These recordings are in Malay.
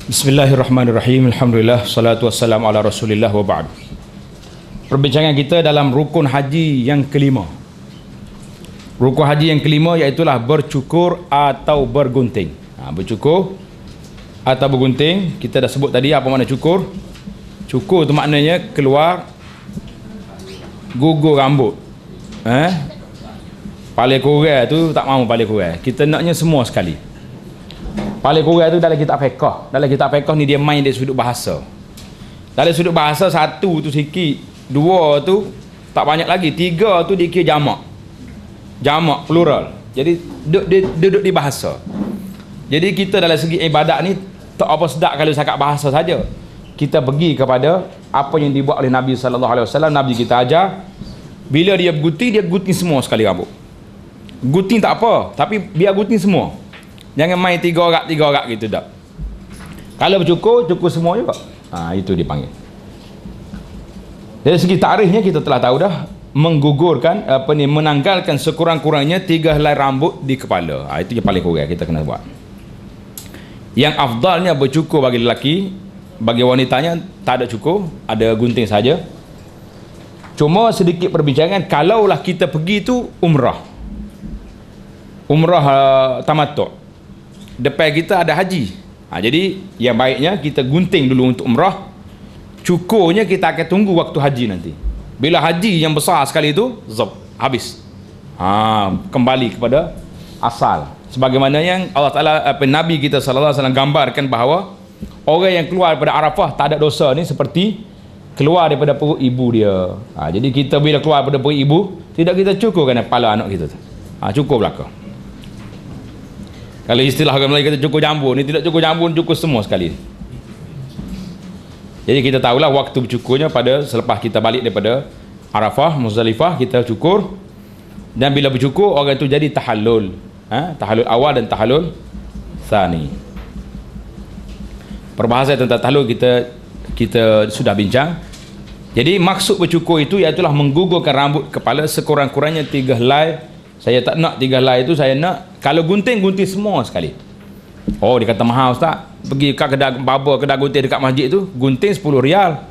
Bismillahirrahmanirrahim. Alhamdulillah, salatu wassalamu ala Rasulillah wa ba'd. Perbincangan kita dalam rukun haji yang kelima. Rukun haji yang kelima iaitulah bercukur atau bergunting. Bercukur atau bergunting, kita dah sebut tadi apa makna cukur. Cukur tu maknanya keluar gugur rambut. Palai kurang tu tak mahu palai kurang. Kita naknya semua sekali. Palai kurang tu dalam kitab fiqh. Dalam kitab fiqh ni dia main dari sudut bahasa. Dalam sudut bahasa, satu tu sikit, dua tu tak banyak lagi, tiga tu dikira jamak. Jamak plural. Jadi duduk di bahasa. Jadi kita dalam segi ibadat ni tak apa sedap kalau cakap bahasa saja. Kita pergi kepada apa yang dibuat oleh Nabi sallallahu alaihi wasallam. Nabi kita ajar, bila dia gunting semua sekali rambut. Gunting tak apa, tapi biar gunting semua. Jangan main tiga orak gitu tak. Kalau cukur semua juga. Itu dipanggil. Dari segi tarikhnya kita telah tahu dah, menggugurkan menanggalkan sekurang-kurangnya 3 helai rambut di kepala. Itu yang paling kurang kita kena buat. Yang afdalnya bercukur bagi lelaki, bagi wanitanya tak ada cukur, ada gunting saja. Cuma sedikit perbincangan, kalaulah kita pergi tu umrah tamattu', depan kita ada haji. Jadi yang baiknya kita gunting dulu untuk umrah. Cukurnya kita akan tunggu waktu haji nanti. Bila haji yang besar sekali itu habis. Kembali kepada asal. Sebagaimana yang Allah Ta'ala, Nabi kita sallallahu alaihi wasallam gambarkan bahawa orang yang keluar daripada Arafah tak ada dosa ni seperti keluar daripada perut ibu dia. Jadi kita bila keluar daripada perut ibu, tidak kita cukurkan kepala anak kita tu. Cukur belakang. Kalau istilah orang Melayu kata cukur jambul, ni tidak cukur jambul, cukur semua sekali. Jadi kita tahulah waktu bercukurnya pada selepas kita balik daripada Arafah, Muzdalifah, kita cukur. Dan bila bercukur, orang itu jadi tahallul. Tahallul awal dan tahallul tsani. Perbahasan tentang tahallul kita sudah bincang. Jadi maksud bercukur itu iaitulah menggugurkan rambut kepala sekurang-kurangnya 3 helai. Saya tak nak 3 helai itu, saya nak kalau gunting semua sekali. Dia kata mahal ustaz. Pergi ke kedai gunting dekat masjid tu, gunting 10 rial,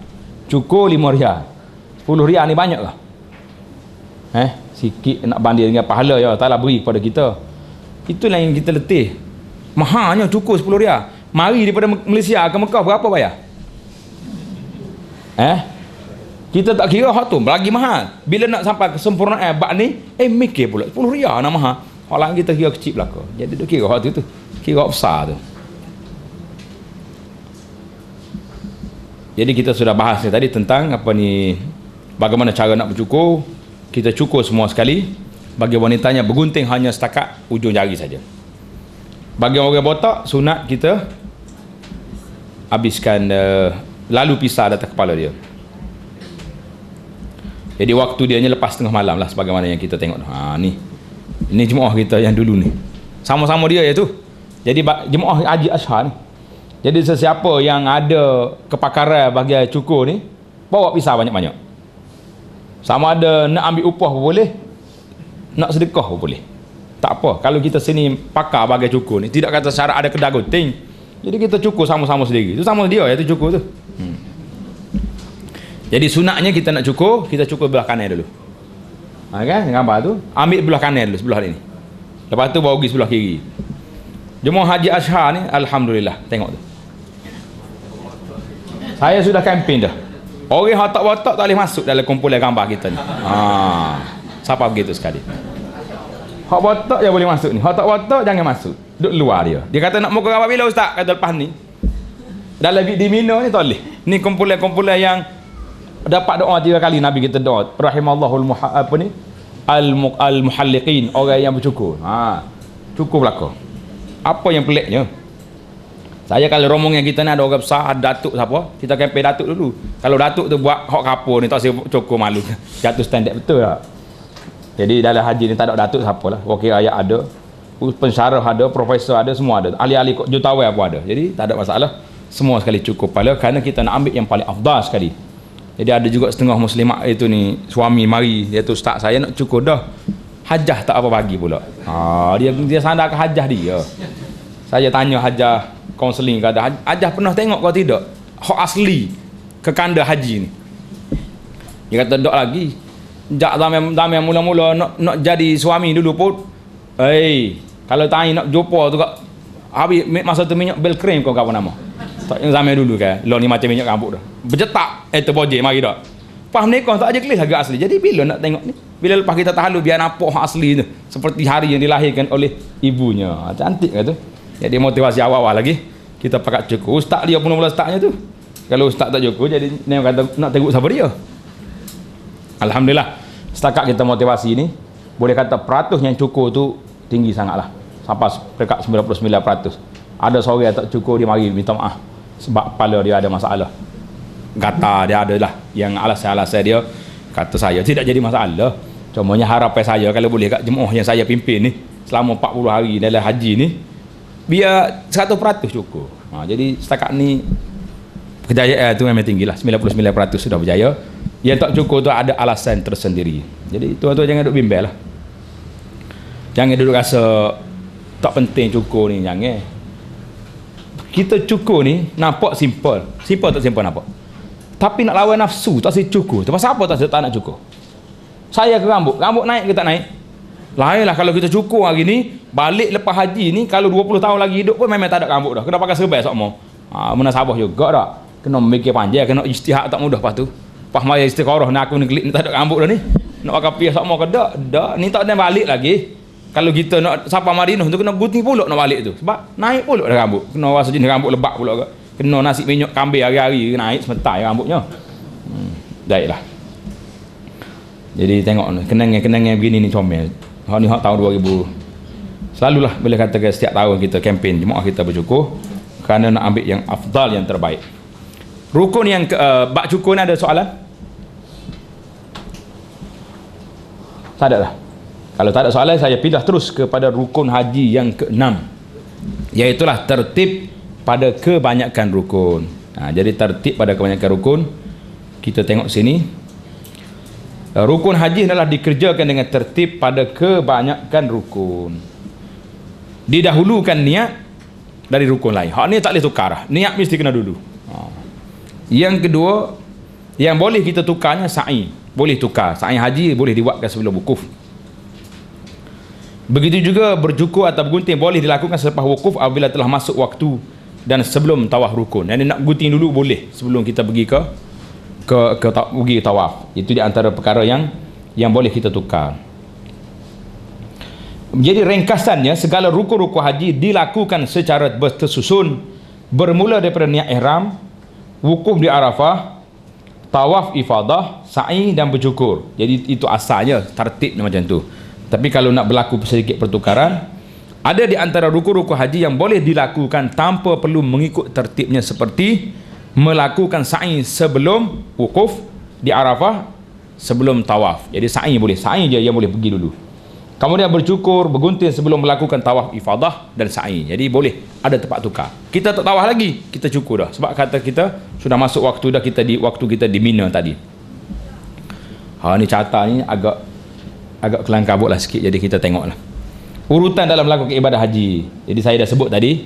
cukur 5 rial. 10 rial ni banyak lah. Sikit nak banding dengan pahala ya Allah beri kepada kita. Itulah yang kita letih. Mahalnya cukur 10 rial. Mari daripada Malaysia ke Mekah berapa bayar? Kita tak kira hak tu lagi mahal. Bila nak sampai kesempurnaan bab ni, mikir pula 10 rial nak mahal. Hak lain kita kira kecil belaka. Jadi duk kira hak tu. Kira hak besar tu. Jadi kita sudah bahas ni tadi tentang bagaimana cara nak bercukur. Kita cukur semua sekali. Bagi wanitanya bergunting hanya setakat ujung jari saja. Bagi orang botak, sunat kita habiskan lalu pisah atas kepala dia. Jadi waktu dia lepas tengah malam lah, sebagaimana yang kita tengok. Ini jemaah kita yang dulu ni. Sama-sama dia iaitu. Jadi jemaah Haji Ashar ni. Jadi sesiapa yang ada kepakaran bahagian cukur ni, bawa pisah banyak-banyak. Sama ada nak ambil upah pun boleh, nak sedekah pun boleh. Tak apa, kalau kita sini pakar bahagian cukur ni, tidak kata syarat ada kedai gunting. Jadi kita cukur sama-sama sendiri. Itu sama dia iaitu cukur tu. Jadi sunatnya kita nak cukur, kita cukur belah kanan dulu. Kan gambar tu, ambil belah kanan dulu, sebelah ni. Lepas tu baru pergi sebelah kiri. Jemaah Haji Ashar ni alhamdulillah, tengok tu. Saya sudah campaign dah. Orang yang tak botak tak boleh masuk dalam kumpulan gambar kita ni. Siapa begitu sekali. Hak botak je boleh masuk ni. Hak tak botak jangan masuk. Duduk luar dia. Dia kata nak muka gambar bila ustaz? Kata lepas ni. Dalam di Mina ni tak boleh. Ni kumpulan-kumpulan yang dapat doa 3 kali Nabi kita doa. Rahimallahul al-muhalliqin, orang yang bercukur. Cukur belaka. Apa yang peliknya? Saya kalau rombongan kita ni ada orang besar, ada datuk siapa, kita campaign datuk dulu. Kalau datuk tu buat hak kapur ni tak saya cukur malu. Jatuh standard betul tak? Jadi dalam haji ni tak ada datuk siapa lah. Wakil rakyat ada, pensyarah ada, profesor ada, semua ada. Ahli-ahli jutawan pun ada. Jadi tak ada masalah. Semua sekali cukur kepala kerana kita nak ambil yang paling afdal sekali. Jadi ada juga setengah muslimat itu ni, suami mari, dia tu ustaz saya nak cukur dah. Hajah tak apa bagi pula. Dia sandar ke hajah dia. Saya tanya hajah kaunseling ke ada. Ajah pernah tengok kau tidak? Hak asli kekanda haji ni. Dia kata dok lagi. Jak zaman mula-mula nak jadi suami dulu pun. Kalau tanya nak jumpa tu kak habis masa tu minyak bel cream kau apa nama? Tak yang zaman dulu kan. Lo ni macam minyak rambut dah. Berjetak terboje mari dak. Pas nikah tak aja kelis harga asli. Jadi bila nak tengok ni? Bila lepas kita tahlul biar nampak hak asli tu. Seperti hari yang dilahirkan oleh ibunya. Cantik kan tu. Jadi motivasi awal-awal lagi kita pakat cukup. Ustaz dia pun mula startnya tu. Kalau ustaz tak cukup jadi ni kata nak tengok siapa dia. Alhamdulillah setakat kita motivasi ni boleh kata peratus yang cukup tu tinggi sangatlah. Sampai dekat 99%. Ada seorang yang tak cukup dia mari minta maaf sebab kepala dia ada masalah. Kata dia adalah yang alasan-alasan dia kata saya tidak jadi masalah. Cumanya harapan saya kalau boleh kat jemaah yang saya pimpin ni selama 40 hari dalam haji ni biar 100% cukup. Jadi setakat ni kejayaan tu memang tinggi lah. 99% sudah berjaya. Yang tak cukup tu ada alasan tersendiri. Jadi tuan-tuan jangan duduk bimbel lah. Jangan duduk rasa tak penting cukup ni. Jangan. Kita cukup ni nampak simple. Simple tak simple nampak. Tapi nak lawan nafsu tak si cukup. Pasal apa tak nak cukup? Saya ke rambut. Rambut naik ke tak naik? Lainlah kalau kita cukup hari ni, balik lepas haji ni, kalau 20 tahun lagi hidup pun memang tak ada rambut dah. Kena pakai serbai sama. Munasabah juga tak? Kena mikir panjang, kena ijtihad tak mudah lepas tu. Pas maya istiqarah nak aku ni klik ni tak ada rambut dah ni. Nak pakai piah sama ke tak? Tak. Ni tak ada balik lagi. Kalau kita nak sampai Madinah tu kena gunting pulak nak balik tu. Sebab naik pulak dah rambut. Kena rasa jenis rambut lebak pulak ke. Kena nasi minyak kambing hari-hari naik sementai rambutnya. Baiklah. Jadi tengok ni kenangan begini ni comel. Hak ni hak tahun 2000. Selalulah boleh katakan setiap tahun kita kempen jemaah kita bersyukur kerana nak ambil yang afdal yang terbaik. Rukun yang bab cukur ni ada soalan? Tak ada lah. Kalau tak ada soalan saya pindah terus kepada rukun haji yang ke-6. Iaitulah tertib pada kebanyakan rukun. Jadi tertib pada kebanyakan rukun. Kita tengok sini. Rukun haji adalah dikerjakan dengan tertib pada kebanyakan rukun. Didahulukan niat dari rukun lain. Hak ni tak boleh tukar. Niat mesti kena dulu. Yang kedua, yang boleh kita tukarnya sa'i. Boleh tukar. Sa'i haji boleh dibuatkan sebelum wukuf. Begitu juga bercukur atau bergunting boleh dilakukan selepas wukuf apabila telah masuk waktu dan sebelum tawaf rukun. Yang nak gunting dulu boleh sebelum kita pergi ke pergi tawaf. Itu di antara perkara yang boleh kita tukar. Jadi ringkasannya segala rukun-rukun haji dilakukan secara bersusun bermula daripada niat ihram, wukuf di Arafah, tawaf ifadah, sa'i dan bercukur. Jadi itu asalnya tertibnya macam tu. Tapi kalau nak berlaku sedikit pertukaran, ada di antara rukun-rukun haji yang boleh dilakukan tanpa perlu mengikut tertibnya seperti melakukan sa'i sebelum wukuf di Arafah, sebelum tawaf. Jadi sa'i boleh, sa'i je yang boleh pergi dulu. Kemudian bercukur, bergunting sebelum melakukan tawaf ifadah dan sa'i. Jadi boleh ada tempat tukar. Kita tak tawaf lagi, kita cukur dah. Sebab kata kita sudah masuk waktu dah, kita di waktu kita di Mina tadi. Ni carta ni agak kelang kabut lah sikit, jadi kita tengoklah urutan dalam melakukan ibadah haji. Jadi saya dah sebut tadi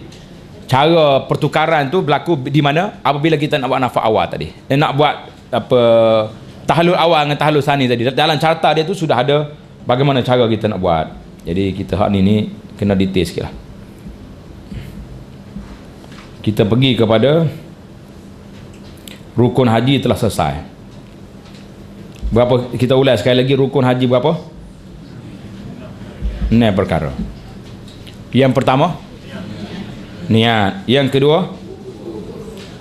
cara pertukaran tu berlaku di mana apabila kita nak buat nafas awal tadi, nak buat apa tahlul awal dengan tahlul sani tadi. Dalam carta dia tu sudah ada bagaimana cara kita nak buat. Jadi kita hak ni kena detail sikit lah. Kita pergi kepada rukun haji telah selesai. Berapa kita ulas sekali lagi rukun haji berapa? 6 perkara. Yang pertama niat. Yang kedua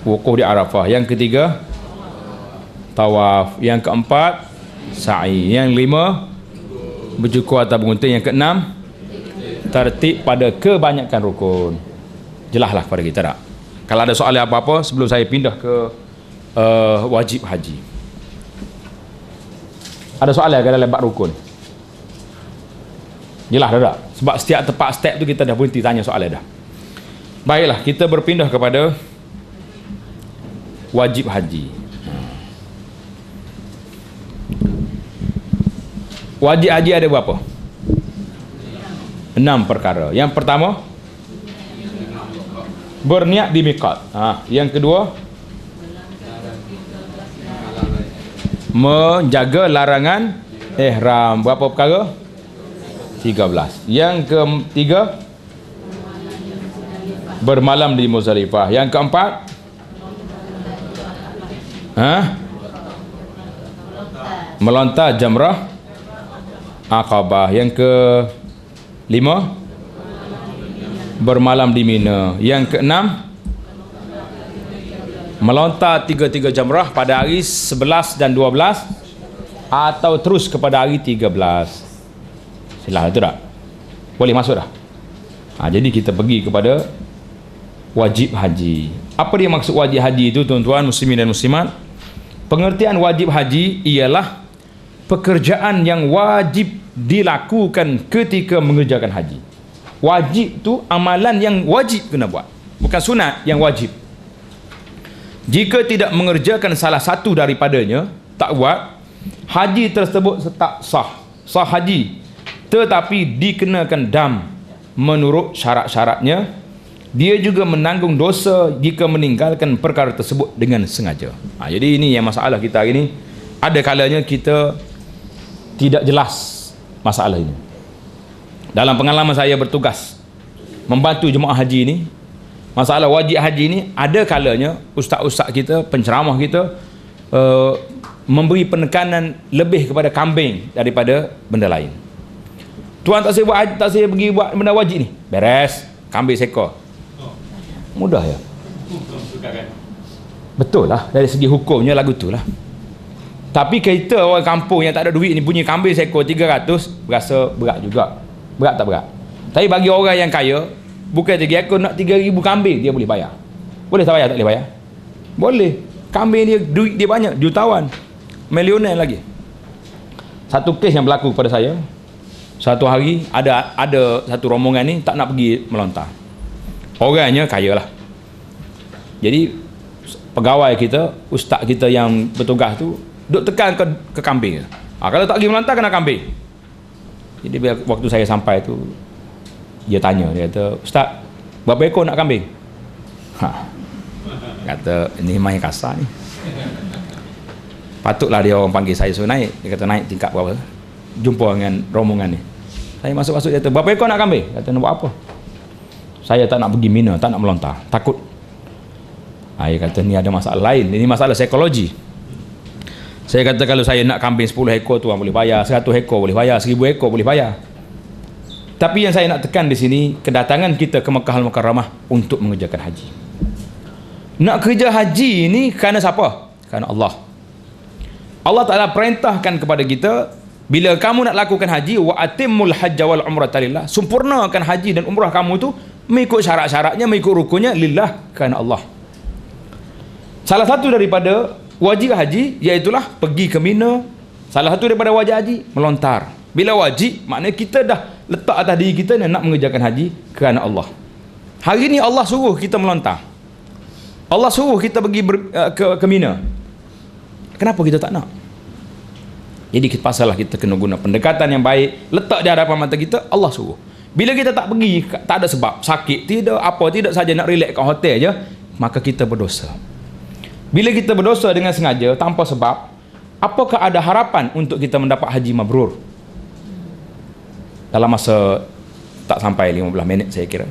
wukuf di Arafah. Yang ketiga tawaf. Yang keempat sa'i. Yang lima bercukur atau bergunting. Yang keenam tertib pada kebanyakan rukun. Jelaslah kepada kita tak? Kalau ada soalan apa-apa sebelum saya pindah ke wajib haji. Ada soalan ke dalam bab rukun? Jelas dah tak? Sebab setiap tempat step tu kita dah berhenti tanya soalan dah. Baiklah, kita berpindah kepada wajib haji. Wajib haji ada berapa? 6 perkara. Yang pertama berniat di miqat. Yang kedua, menjaga larangan ihram. Berapa perkara? 13. Yang ketiga, bermalam di Muzdalifah. Yang keempat, melontar jamrah Aqabah. Yang kelima, bermalam di Mina. Yang keenam, melontar 3 jamrah pada hari 11 dan 12 atau terus kepada hari 13. Silah itu tak? Boleh masuk dah? Jadi kita pergi kepada wajib haji. Apa dia maksud wajib haji itu, tuan-tuan muslimin dan muslimat? Pengertian wajib haji ialah pekerjaan yang wajib dilakukan ketika mengerjakan haji. Wajib tu amalan yang wajib kena buat, bukan sunat yang wajib. Jika tidak mengerjakan salah satu daripadanya, tak buat, haji tersebut tak sah haji, tetapi dikenakan dam menurut syarat-syaratnya. Dia juga menanggung dosa jika meninggalkan perkara tersebut dengan sengaja. Jadi ini yang masalah kita hari ini. Ada kalanya kita tidak jelas masalah ini. Dalam pengalaman saya bertugas membantu jemaah haji ini, masalah wajib haji ini, ada kalanya ustaz-ustaz kita, penceramah kita memberi penekanan lebih kepada kambing daripada benda lain. Tuan tak saya pergi buat benda wajib ni, beres, kambing seekor. Mudah ya? Betul lah, dari segi hukumnya lagu tu lah. Tapi kita orang kampung yang tak ada duit ni punya kambing seekor 300, berasa berat juga. Berat tak berat? Tapi bagi orang yang kaya, bukan 3 ekor, nak 3,000 kambing dia boleh bayar. Boleh tak bayar? Tak boleh bayar? Boleh. Kambing dia, duit dia banyak, jutawan, milioner lagi. Satu kes yang berlaku kepada saya, satu hari ada satu rombongan ni tak nak pergi melontar. Orangnya kaya lah. Jadi pegawai kita, ustaz kita yang bertugas tu duk tekan ke kambing. Kalau tak pergi melontar kena kambing. Jadi waktu saya sampai tu, dia tanya, dia kata, "Ustaz, berapa ekor nak kambing?" Kata, "Ini main kasar ni." Patutlah dia orang panggil saya suruh naik. Dia kata, "Naik tingkat berapa?" Jumpa dengan rombongan ni. Saya masuk-masuk, dia kata, "Berapa ekor nak kambing?" Kata, "Nak buat apa?" "Saya tak nak pergi Mina, tak nak melontar, takut." Dia kata, "Ni ada masalah lain, ini masalah psikologi." Saya kata, "Kalau saya nak kambing 10 ekor tuan boleh bayar, 100 ekor boleh bayar, 1000 ekor boleh bayar. Tapi yang saya nak tekan di sini, kedatangan kita ke Makkah Al-Mukarramah untuk mengerjakan haji. Nak kerja haji ini kerana siapa? Kerana Allah. Allah Ta'ala perintahkan kepada kita, bila kamu nak lakukan haji, wa atimmul hajja wal umrata lillah, sempurnakan haji dan umrah kamu tu mengikut syarat-syaratnya, mengikut rukunnya, lillah, kerana Allah. Salah satu daripada wajib haji iaitulah pergi ke Mina. Salah satu daripada wajib haji melontar. Bila wajib, maknanya kita dah letak atas diri kita nak mengerjakan haji kerana Allah. Hari ni Allah suruh kita melontar, Allah suruh kita pergi ke Mina. Kenapa kita tak nak? Jadi pasalah kita kena guna pendekatan yang baik, letak di hadapan mata kita, Allah suruh. Bila kita tak pergi, tak ada sebab, sakit, tidak saja nak relax kat hotel je, maka kita berdosa. Bila kita berdosa dengan sengaja tanpa sebab, apakah ada harapan untuk kita mendapat haji mabrur? Dalam masa tak sampai 15 minit saya kira,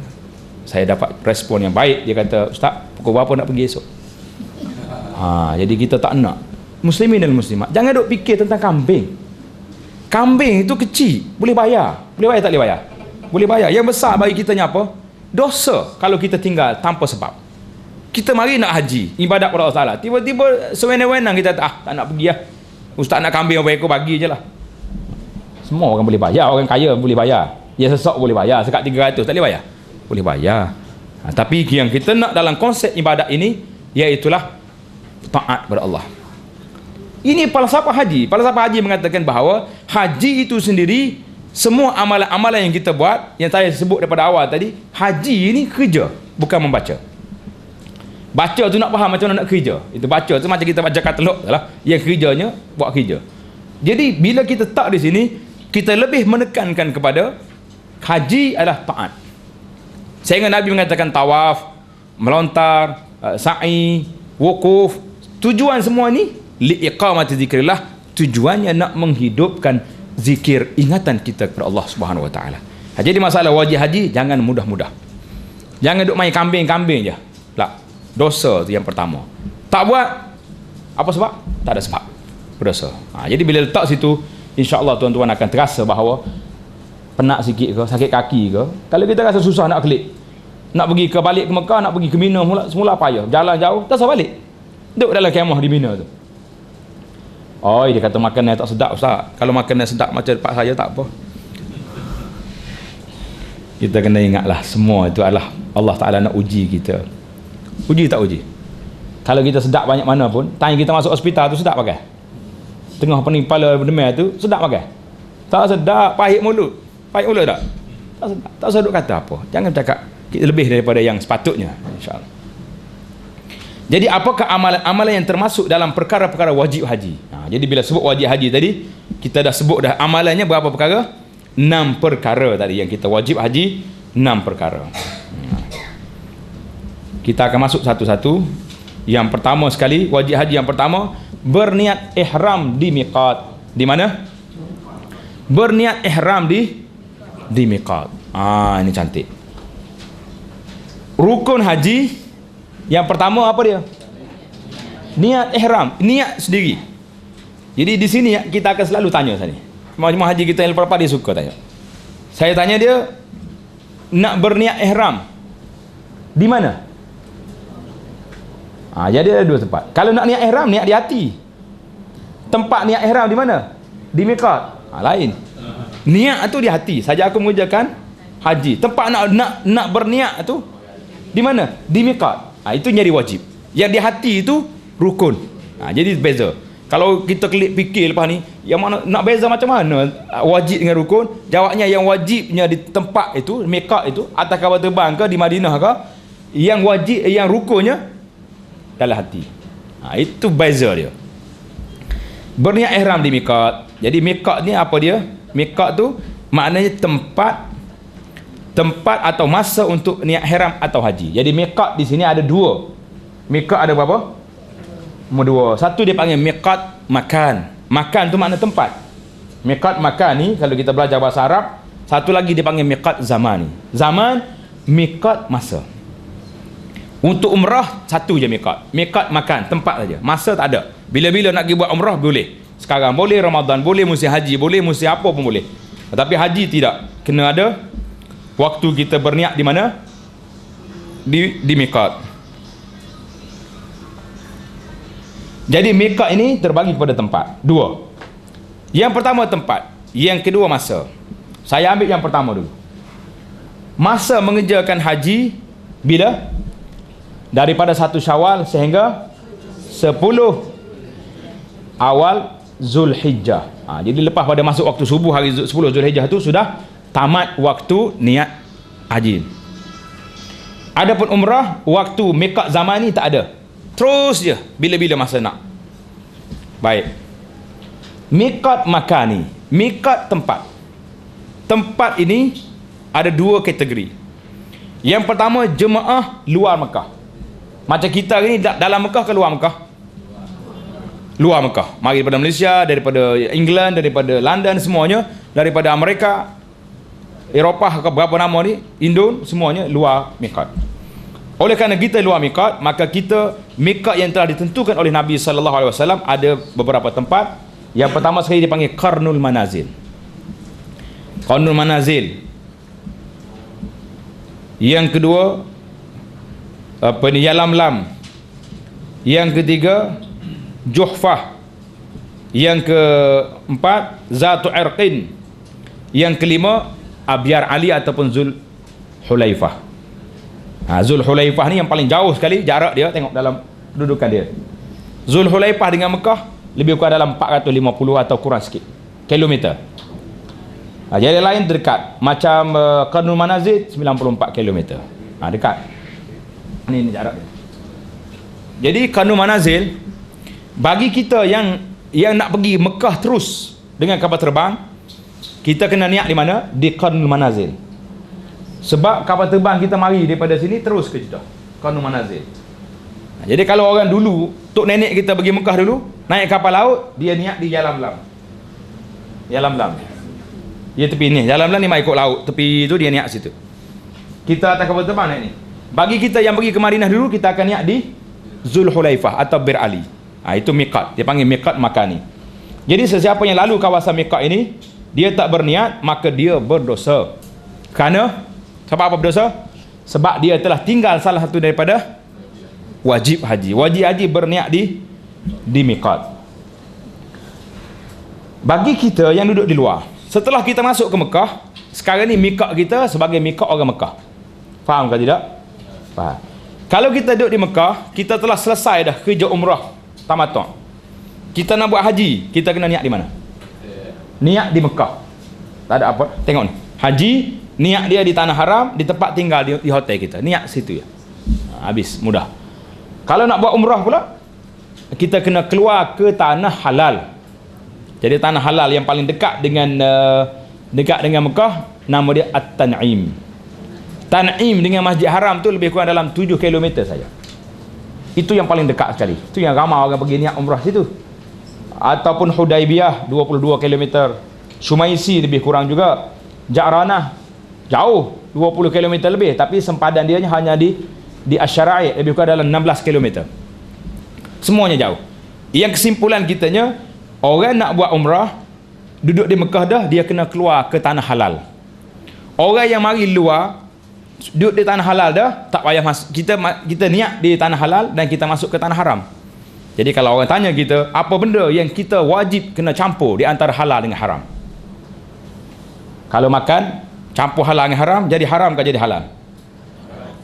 saya dapat respon yang baik. Dia kata, "Ustaz, pukul berapa nak pergi esok?" Jadi kita tak nak. Muslimin dan muslimat, jangan duk fikir tentang kambing. Kambing itu kecil, boleh bayar. Boleh bayar tak boleh bayar? Boleh bayar. Yang besar bagi kita ni apa? Dosa kalau kita tinggal tanpa sebab. Kita mari nak haji, ibadat kepada Allah Ta'ala, tiba-tiba sewenang-wenang kita tak nak pergi lah. Ustaz nak kambing berapa ekor, bagi je lah. Semua orang boleh bayar, orang kaya boleh bayar, ya sesok boleh bayar, sekat 300 tak boleh bayar? Boleh bayar. Tapi yang kita nak dalam konsep ibadat ini, iaitulah taat kepada Allah. Ini falsafah haji. Falsafah haji mengatakan bahawa haji itu sendiri, semua amalan-amalan yang kita buat, yang saya sebut daripada awal tadi, haji ini kerja, bukan membaca. Baca tu nak faham macam mana nak kerja. Itu baca tu macam kita baca katalog lah. Yang kerjanya buat kerja. Jadi bila kita tak di sini, kita lebih menekankan kepada haji adalah taat. Sehingga Nabi mengatakan tawaf, melontar, sa'i, wukuf. Tujuan semua ni liiqamati zikrillah, tujuannya nak menghidupkan zikir, ingatan kita kepada Allah Subhanahu Wa Taala. Jadi masalah wajib haji jangan mudah-mudah. Jangan duk main kambing-kambing je. Tak. Dosa tu yang pertama. Tak buat apa sebab? Tak ada sebab. Berdosa. Jadi bila letak situ, insya-Allah tuan-tuan akan terasa bahawa penat sikit ke, sakit kaki ke. Kalau kita rasa susah nak klik, nak pergi ke balik ke Mekah, nak pergi ke Mina semula payah. Jalan jauh, tak usah balik. Duduk dalam kemah di Mina tu. Oh, dia kata makanan tak sedap Ustaz. Kalau makanan sedap macam tempat saya tak apa. Kita kena ingatlah semua itu adalah Allah Ta'ala nak uji kita. Uji tak uji? Kalau kita sedap banyak mana pun, tanya kita masuk hospital tu sedap pakai? Tengah pening kepala demam tu sedap pakai? Tak sedap, pahit mulut. Pahit mulut tak? Tak sedap. Tak usah duk kata apa. Jangan cakap kita lebih daripada yang sepatutnya, insya-Allah. Jadi apakah amalan-amalan yang termasuk dalam perkara-perkara wajib haji? Jadi bila sebut wajib haji tadi, kita dah sebut dah amalannya berapa perkara? 6 perkara tadi yang kita wajib haji, 6 perkara. Kita akan masuk satu-satu. Yang pertama sekali, wajib haji yang pertama, berniat ihram di miqat. Di mana? Berniat ihram di miqat. Ini cantik. Rukun haji yang pertama apa dia? Niat ihram, niat sendiri. Jadi di sini kita akan selalu tanya tadi. Jemaah haji kita yang lepas dia suka tanya. Saya tanya dia, nak berniat ihram di mana? Jadi ada 2 tempat. Kalau nak niat ihram, niat di hati. Tempat niat ihram di mana? Di miqat. Lain. Niat tu di hati. Saja aku mengerjakan haji. Tempat nak berniat tu di mana? Di miqat. Itu nyari wajib. Yang di hati itu rukun. Jadi beza. Kalau kita klik fikir lepas ni, yang mana nak beza macam mana wajib dengan rukun? Jawabnya yang wajibnya di tempat itu, miqat itu, atas kapal terbang ke di Madinah ke, yang wajib, yang rukunnya dalam hati. Itu beza dia. Berniat ihram di miqat. Jadi miqat ni apa dia? Miqat tu maknanya tempat atau masa untuk niat ihram atau haji. Jadi miqat di sini ada 2. Miqat ada berapa? 2. Satu dia panggil miqat makan. Makan tu makna tempat. Miqat makan ni kalau kita belajar bahasa Arab. Satu lagi dia panggil miqat zaman. Zaman, miqat masa. Untuk umrah satu je miqat. Miqat makan, tempat saja. Masa tak ada. Bila-bila nak pergi buat umrah boleh. Sekarang boleh, Ramadan boleh, musim haji boleh, musim apa pun boleh. Tetapi haji tidak. Kena ada waktu kita berniat di mana? Di miqat. Jadi miqat ini terbagi kepada tempat. 2. Yang pertama tempat, yang kedua masa. Saya ambil yang pertama dulu. Masa mengerjakan haji bila? Daripada 1 Syawal sehingga 10 awal Zulhijjah. Jadi lepas pada masuk waktu subuh hari 10 Zulhijjah itu sudah tamat waktu niat haji. Adapun umrah, waktu miqat zaman ni tak ada. Terus je bila-bila masa nak. Baik. Miqat makani, miqat tempat. Tempat ini ada 2 kategori. Yang pertama jemaah luar Mekah. Macam kita ni dalam Mekah ke luar Mekah? Luar Mekah. Mari daripada Malaysia, daripada England, daripada London semuanya, daripada Amerika, Eropah ke berapa nama ni, Indon, semuanya luar miqat. Oleh kerana kita luar miqat, maka kita miqat yang telah ditentukan oleh Nabi SAW ada beberapa tempat. Yang pertama sekali dipanggil Qarnul Manazil. Qarnul Manazil. Yang kedua Yalamlam. Yang ketiga Juhfah. Yang keempat Zatu Irqin. Yang kelima Abyar Ali ataupun Zul Hulaifah. Zul Hulaifah ni yang paling jauh sekali jarak dia, tengok dalam kedudukan dia. Zul Hulaifah dengan Mekah lebih kurang dalam 450 atau kurang sikit kilometer. Jadi lain dekat. Macam Qarnul Manazil 94 kilometer. Dekat. Ini jarak dia. Jadi Qarnul Manazil bagi kita yang nak pergi Mekah terus dengan kapal terbang, kita kena niat di mana? Di Qarnul Manazil. Sebab kapal terbang kita mari daripada sini terus ke Jeddah. Qanu manazil. Jadi kalau orang dulu, tok nenek kita pergi Mekah dulu, naik kapal laut, dia niat di Yalam Lam. Yalam Lam. Dia tepi ni, Yalam Lam ni mai ikut laut, tepi tu dia niat situ. Kita atas kapal terbang naik ni. Bagi kita yang pergi ke Madinah dulu, kita akan niat di Zulhulaifah atau Bir Ali. Itu miqat. Dia panggil miqat makani. Jadi sesiapa yang lalu kawasan miqat ini, dia tak berniat, maka dia berdosa. Kerana sebab apa berdosa? Sebab dia telah tinggal salah satu daripada wajib haji. Wajib haji berniat di miqat. Bagi kita yang duduk di luar, setelah kita masuk ke Mekah, sekarang ni miqat kita sebagai miqat orang Mekah. Faham ke tidak? Faham. Kalau kita duduk di Mekah, kita telah selesai dah kerja umrah tamattu'. Kita nak buat haji, kita kena niat di mana? Niat di Mekah. Tak ada apa. Tengok ni. Haji, niat dia di tanah haram, di tempat tinggal di hotel kita. Niat situ ya. Habis, mudah. Kalau nak buat umrah pula, kita kena keluar ke tanah halal. Jadi tanah halal yang paling dekat dengan Mekah, nama dia At-Tan'im. Tan'im dengan Masjid Haram tu lebih kurang dalam 7 km saja. Itu yang paling dekat sekali. Itu yang ramai orang pergi niat umrah situ. Ataupun Hudaibiyah 22 km. Sumaisi lebih kurang juga. Ja'ranah jauh 20 km lebih, tapi sempadan dia hanya di Asy-Syara'i lebih kurang dalam 16 km. Semuanya jauh. Yang kesimpulan kitanya, orang nak buat umrah duduk di Mekah dah, dia kena keluar ke tanah halal. Orang yang mari luar duduk di tanah halal dah, tak payah masuk. Kita niat di tanah halal dan kita masuk ke tanah haram. Jadi kalau orang tanya kita, apa benda yang kita wajib kena campur di antara halal dengan haram? Kalau makan, campur halal dengan haram, jadi haram ke jadi halal?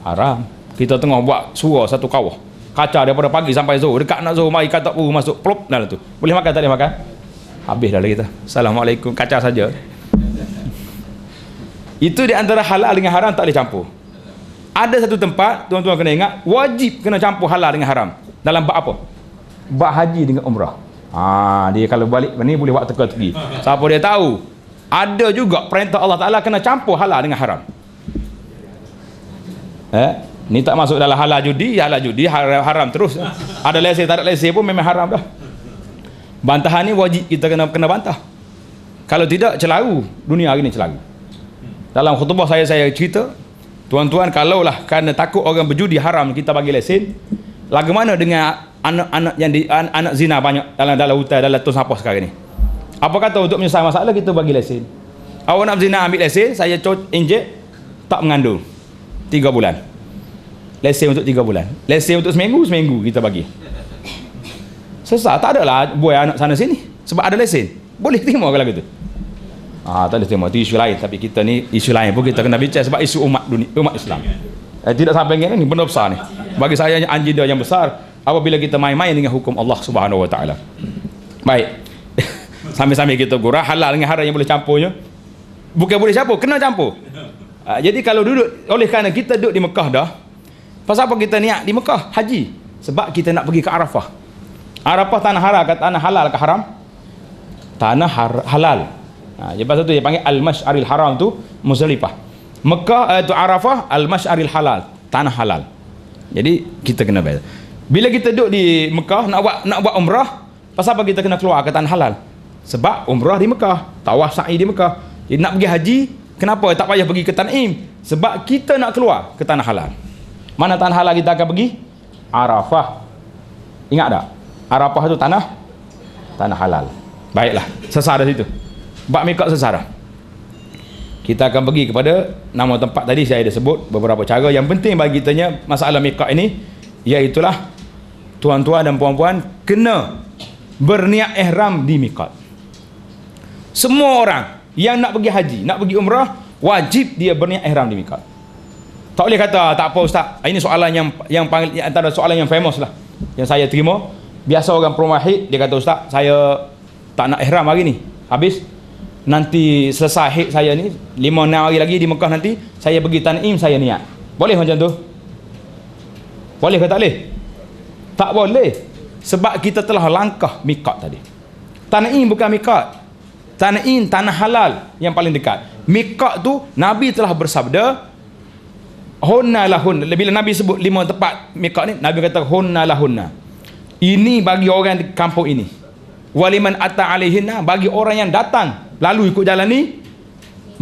Haram. Kita tengah buat surau satu kawah, kacau daripada pagi sampai zuhur, dekat nak zuhur mari kata puru masuk plop dalam tu. Boleh makan tak boleh makan? Habis dah kita. Assalamualaikum, kacau saja. Itu di antara halal dengan haram tak boleh campur. Ada satu tempat, tuan-tuan kena ingat, wajib kena campur halal dengan haram. Dalam bab apa? Bab haji dengan umrah. Dia kalau balik ni boleh buat teka-teki. Siapa dia tahu? Ada juga perintah Allah Ta'ala kena campur halal dengan haram. Ni tak masuk dalam halal judi, haram terus. Ada lesen, tak ada lesen pun memang haram dah. Bantahan ni wajib kita kena bantah. Kalau tidak, celaru. Dunia hari ni celaru. Dalam khutbah saya cerita, tuan-tuan, kalaulah kerana takut orang berjudi haram kita bagi lesen, bagaimana dengan anak-anak yang anak zina banyak dalam hutan, dalam tong sampah sekarang ni? Apa kata untuk menyelesaikan masalah kita bagi lesen? Awak nak zina, ambil lesen, saya injek, tak mengandung 3 bulan. Lesen untuk 3 bulan. Lesen untuk seminggu kita bagi. Sesat, tak adalah buai anak sana sini sebab ada lesen. Boleh terima ke lagu tu? Tak boleh terima. Itu isu lain. Tapi kita ni isu lain pun kita kena bincang sebab isu umat Islam. Tidak sampai ni benda besar ni. Bagi saya anjida yang besar apabila kita main-main dengan hukum Allah Subhanahu Wa Taala. Baik. Sambil-sambil kita gurau halal dengan haram yang boleh campurnya. Bukan boleh campur, kena campur. Jadi kalau duduk, oleh kerana kita duduk di Mekah dah, pasal apa kita niat di Mekah haji? Sebab kita nak pergi ke Arafah. Arafah tanah halal ke haram? Tanah halal. Lepas tu dia panggil Al-Mash'aril Haram tu Muzdalifah. Mekah tu Arafah, Al-Mash'aril Halal, tanah halal. Jadi kita kena beza. Bila kita duduk di Mekah nak buat umrah, pasal apa kita kena keluar ke tanah halal? Sebab umrah di Mekah, tawaf sa'i di Mekah. Jadi nak pergi haji, kenapa tak payah pergi ke Tan'im? Sebab kita nak keluar ke tanah halal. Mana tanah halal kita akan pergi? Arafah. Ingat tak? Arafah tu tanah halal. Baiklah, sesar dari situ. Bab miqat sesar. Kita akan pergi kepada nama tempat tadi saya dah sebut beberapa cara. Yang penting bagi kitanya masalah miqat ini, iaitulah tuan-tuan dan puan-puan kena berniat ihram di miqat. Semua orang yang nak pergi haji, nak pergi umrah, wajib dia berniat ihram di miqat. Tak boleh kata tak apa ustaz. Ini soalan yang antara soalan yang famous lah yang saya terima. Biasa orang perumahid dia kata ustaz, saya tak nak ihram hari ni. Habis nanti selesai haid saya ni 5-6 hari lagi di Mekah, nanti saya pergi Tan'im, saya niat. Boleh macam tu? Boleh ke tak boleh? Tak boleh. Sebab kita telah langkah miqat tadi. Tan'im bukan miqat. Tan'im tanah halal yang paling dekat. Miqat tu Nabi telah bersabda, hunna lahun. Bila Nabi sebut 5 tempat miqat ni, Nabi kata hunna lahunna. Ini bagi orang di kampung ini. Waliman ata alaihinna, bagi orang yang datang lalu ikut jalan ni,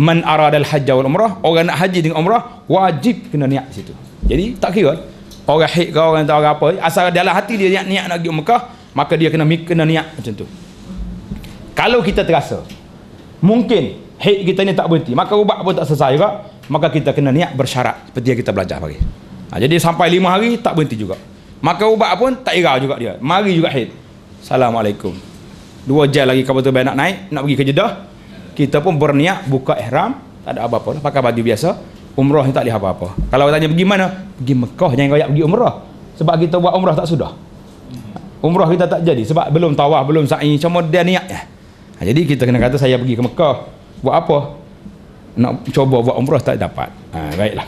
man aradal hajja wal umrah, orang nak haji dengan umrah wajib kena niat situ. Jadi tak kira orang haid ke orang tahu apa, asal dalam hati dia niat nak pergi Mekah, maka dia kena niat macam tu. Kalau kita terasa mungkin haid kita ni tak berhenti, maka ubat pun tak selesai juga, maka kita kena niat bersyarat seperti yang kita belajar pagi. Jadi sampai 5 hari tak berhenti juga, maka ubat pun tak irau juga dia, mari juga haid. Assalamualaikum, 2 jam lagi kapal terbang nak naik, nak pergi ke Jeddah, kita pun berniat buka ihram, tak ada apa-apa, pakai baju biasa, umrah ni tak boleh apa-apa. Kalau tanya pergi mana? Pergi Mekah, jangan royak pergi umrah. Sebab kita buat umrah tak sudah, umrah kita tak jadi sebab belum tawaf, belum sa'i, cuma dia niat ya. Jadi kita kena kata saya pergi ke Mekah, buat apa? Nak cuba buat umrah tak dapat. Baiklah,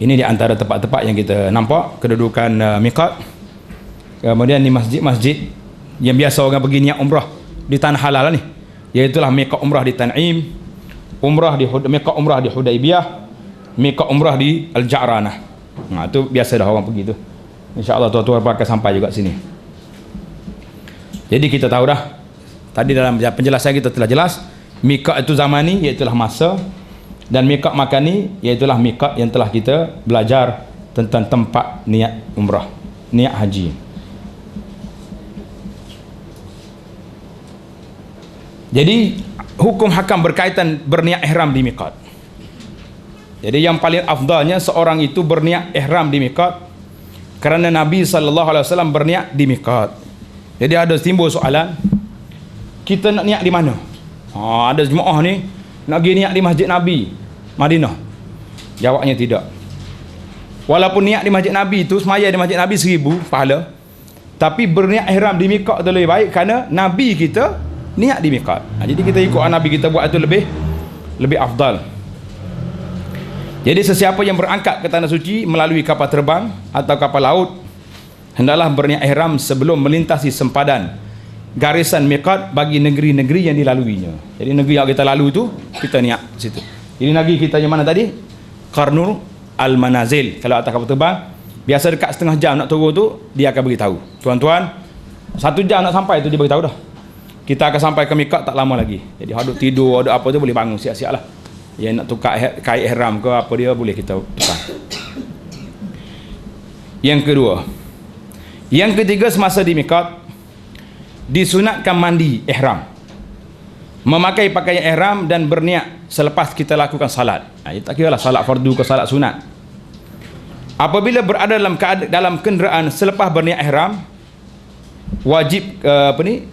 ini di antara tempat-tempat yang kita nampak kedudukan miqat. Kemudian ni masjid-masjid yang biasa orang pergi niat umrah di tanah halal ni, iaitulah miqat umrah di Tan'im, miqat umrah di Hudaibiyah, miqat umrah di Al-Ja'ranah. Itu biasa dah orang pergi tu. InsyaAllah tuan-tuan akan sampai juga sini. Jadi kita tahu dah, tadi dalam penjelasan kita telah jelas, miqat itu zaman ni iaitulah masa, dan miqat makan ni iaitulah miqat yang telah kita belajar tentang tempat niat umrah, niat haji. Jadi hukum hakam berkaitan berniat ihram di miqat. Jadi yang paling afdalnya seorang itu berniat ihram di miqat, kerana Nabi SAW berniat di miqat. Jadi ada timbul soalan, kita nak niat di mana? Ada jemaah ni nak pergi niat di Masjid Nabi Madinah. Jawabnya tidak. Walaupun niat di Masjid Nabi itu, semaya di Masjid Nabi 1000 pahala, tapi berniat ihram di miqat itu lebih baik, kerana Nabi kita niat di miqat. Jadi kita ikut Nabi kita buat itu lebih afdal. Jadi sesiapa yang berangkat ke tanah suci melalui kapal terbang atau kapal laut, hendaklah berniat ihram sebelum melintasi sempadan garisan miqat bagi negeri-negeri yang dilaluinya. Jadi negeri yang kita lalu tu, kita niat situ. Jadi negeri kita yang mana tadi? Qarnul Al-Manazil. Kalau atas kapal terbang, biasa dekat setengah jam nak turun tu, dia akan beritahu, tuan-tuan 1 jam nak sampai tu, dia beritahu dah. Kita akan sampai ke miqat tak lama lagi. Jadi hadut tidur, ada apa tu boleh bangun siap-siap lah. Yang nak tukar kain ihram ke apa dia, boleh kita tukar. Yang kedua, yang ketiga, semasa di miqat disunatkan mandi ihram, memakai pakaian ihram dan berniat selepas kita lakukan salat. Tak kira lah salat fardu ke salat sunat. Apabila berada dalam kenderaan selepas berniat ihram, wajib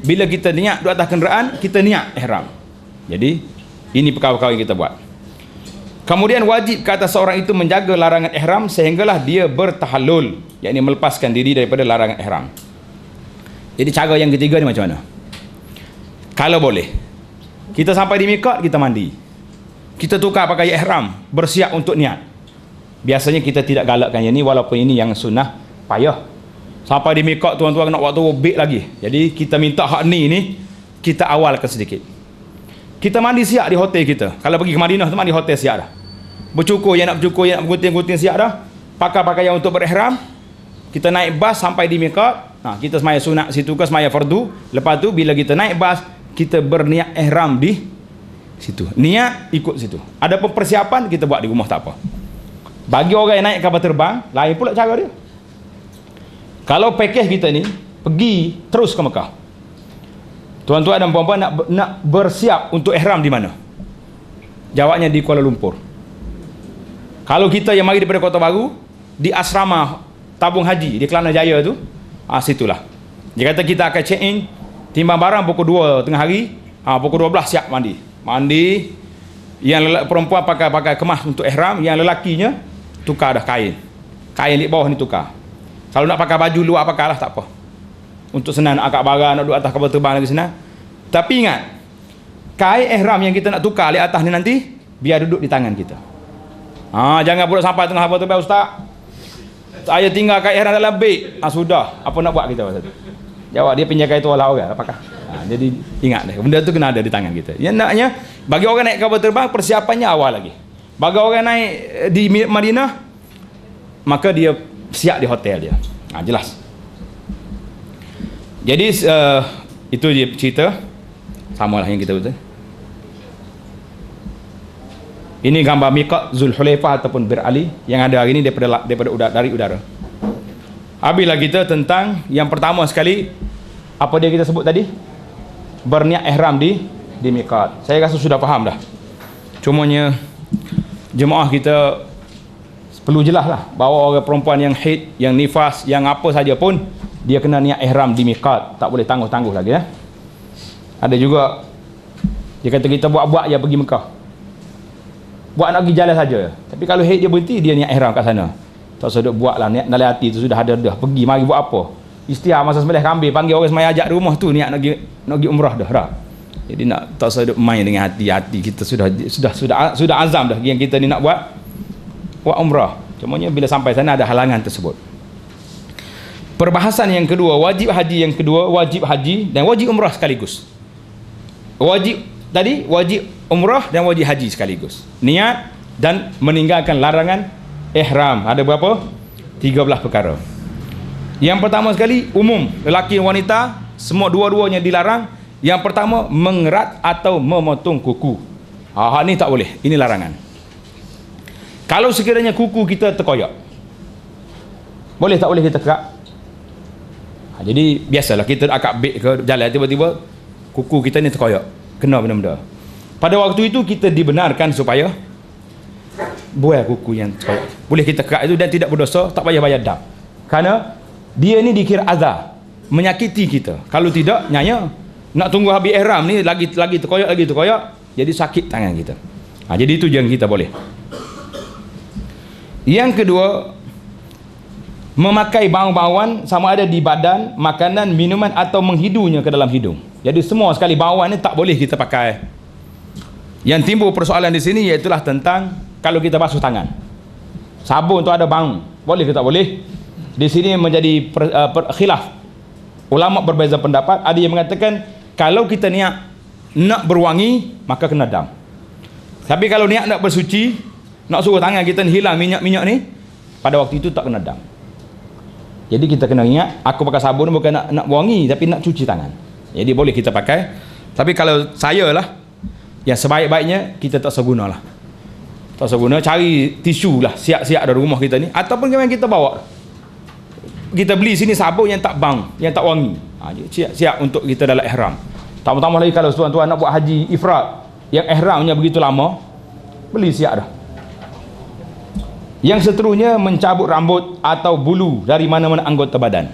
bila kita niat di atas kenderaan, kita niat ihram. Jadi ini perkara-perkara yang kita buat. Kemudian wajib ke atas seorang itu menjaga larangan ihram sehinggalah dia bertahallul, yakni melepaskan diri daripada larangan ihram. Jadi cara yang ketiga ni macam mana? Kalau boleh, kita sampai di miqat, kita mandi, kita tukar pakai ihram, bersiap untuk niat. Biasanya kita tidak galakkan yang ni, walaupun ini yang sunnah, payah. Sampai di miqat tuan-tuan nak waktu robek lagi. Jadi kita minta hak ni kita awalkan sedikit. Kita mandi siap di hotel kita. Kalau pergi ke Madinah tu mandi hotel siap dah. Bercukur yang nak gunting-gunting siap dah. Pakai pakaian untuk berihram. Kita naik bas sampai di miqat. Kita semaya sunat situ ke semaya fardu. Lepas tu bila kita naik bas, kita berniat ihram di situ. Niat ikut situ. Ada persiapan kita buat di rumah tak apa. Bagi orang yang naik kapal terbang, lain pula cara dia. Kalau pakej kita ni pergi terus ke Mekah, tuan-tuan dan puan-puan nak bersiap untuk ihram di mana? Jawabnya di Kuala Lumpur. Kalau kita yang mari daripada Kota Baru, di asrama tabung haji di Kelana Jaya tu, situlah. Dia kata kita akan check in, timbang barang pukul 2 tengah hari, pukul 12 siap mandi. Yang perempuan pakai kemas untuk ihram, yang lelakinya tukar dah kain di bawah ni tukar. Kalau nak pakai baju luar pakailah, tak apa. Untuk senang nak angkat barang, nak duduk atas kapal terbang lagi senang. Tapi ingat, kain ihram yang kita nak tukar di atas ni nanti, biar duduk di tangan kita. Jangan pula sampai tengah kapal terbang, Ustaz, saya tinggal kain ihram dalam beg. Sudah, apa nak buat kita waktu tu? Jawab, dia pinjam kain tu olah orang, apakah? Jadi ingat deh, benda tu kena ada di tangan kita. Yang naknya, bagi orang naik kapal terbang, persiapannya awal lagi. Bagi orang naik di Madinah, maka dia siap di hotel dia. Jelas. Jadi itu dia cerita. Samalah yang kita betul. Ini gambar miqat Zulhulaifah ataupun Bir Ali yang ada hari ini dari udara. Habislah kita tentang yang pertama sekali, apa dia kita sebut tadi? Berniat ihram di miqat. Saya rasa sudah faham dah. Cumanya jemaah kita perlu jelas lah bahawa orang perempuan yang haid, yang nifas, yang apa saja pun dia kena niat ihram di miqat. Tak boleh tangguh-tangguh lagi ya. Ada juga dia kata kita buat-buat je pergi Mekah. Buat nak pergi jalan saja. Tapi kalau haid dia berhenti, dia niat ihram kat sana. Tak sedap buatlah niat dalam hati tu sudah ada dah. Pergi mari buat apa? Istiar masa sembelih kambing, panggil orang semaya ajak di rumah tu niat nak pergi umrah dah. Jadi nak tak sedap main dengan hati kita sudah azam dah yang kita ni nak buat umrah. Cumanya bila sampai sana ada halangan tersebut. Perbahasan yang kedua, wajib haji yang kedua, wajib haji dan wajib umrah sekaligus. Wajib umrah dan wajib haji sekaligus. Niat dan meninggalkan larangan ihram. Ada berapa? 13 perkara. Yang pertama sekali, umum, lelaki dan wanita semua dua-duanya dilarang. Yang pertama, mengerat atau memotong kuku. Ni tak boleh. Ini larangan. Kalau sekiranya kuku kita terkoyak, boleh tak boleh kita kerat? Jadi biasalah kita akak beg ke jalan, tiba-tiba kuku kita ni terkoyak, kena benda-benda. Pada waktu itu kita dibenarkan supaya buai kuku yang terkoyak. Boleh kita kerat itu dan tidak berdosa, tak payah bayar dam. Kerana dia ni dikira azab, menyakiti kita. Kalau tidak, nyaya nak tunggu habis ihram ni lagi terkoyak, jadi sakit tangan kita. Jadi itu yang kita boleh. Yang kedua, memakai bau-bauan sama ada di badan, makanan, minuman atau menghidunya ke dalam hidung. Jadi semua sekali bauan ni tak boleh kita pakai. Yang timbul persoalan di sini iaitulah tentang kalau kita basuh tangan. Sabun tu ada bau, boleh ke tak boleh? Di sini menjadi khilaf. Ulama berbeza pendapat. Ada yang mengatakan kalau kita niat nak berwangi maka kena dam. Tapi kalau niat nak bersuci, nak suruh tangan kita hilang minyak-minyak ni, pada waktu itu tak kena dam. Jadi kita kena ingat, aku pakai sabun bukan nak wangi, tapi nak cuci tangan. Jadi boleh kita pakai. Tapi kalau saya lah, yang sebaik-baiknya kita tak segunalah. Tak seguna, cari tisu lah siap-siap dari rumah kita ni, ataupun yang kita bawa. Kita beli sini sabun yang tak bang, yang tak wangi. Siap-siap untuk kita dalam ihram. Tambah-tambah lagi kalau tuan-tuan nak buat haji ifrat yang ihramnya begitu lama, beli siap dah. Yang seterusnya, mencabut rambut atau bulu dari mana-mana anggota badan.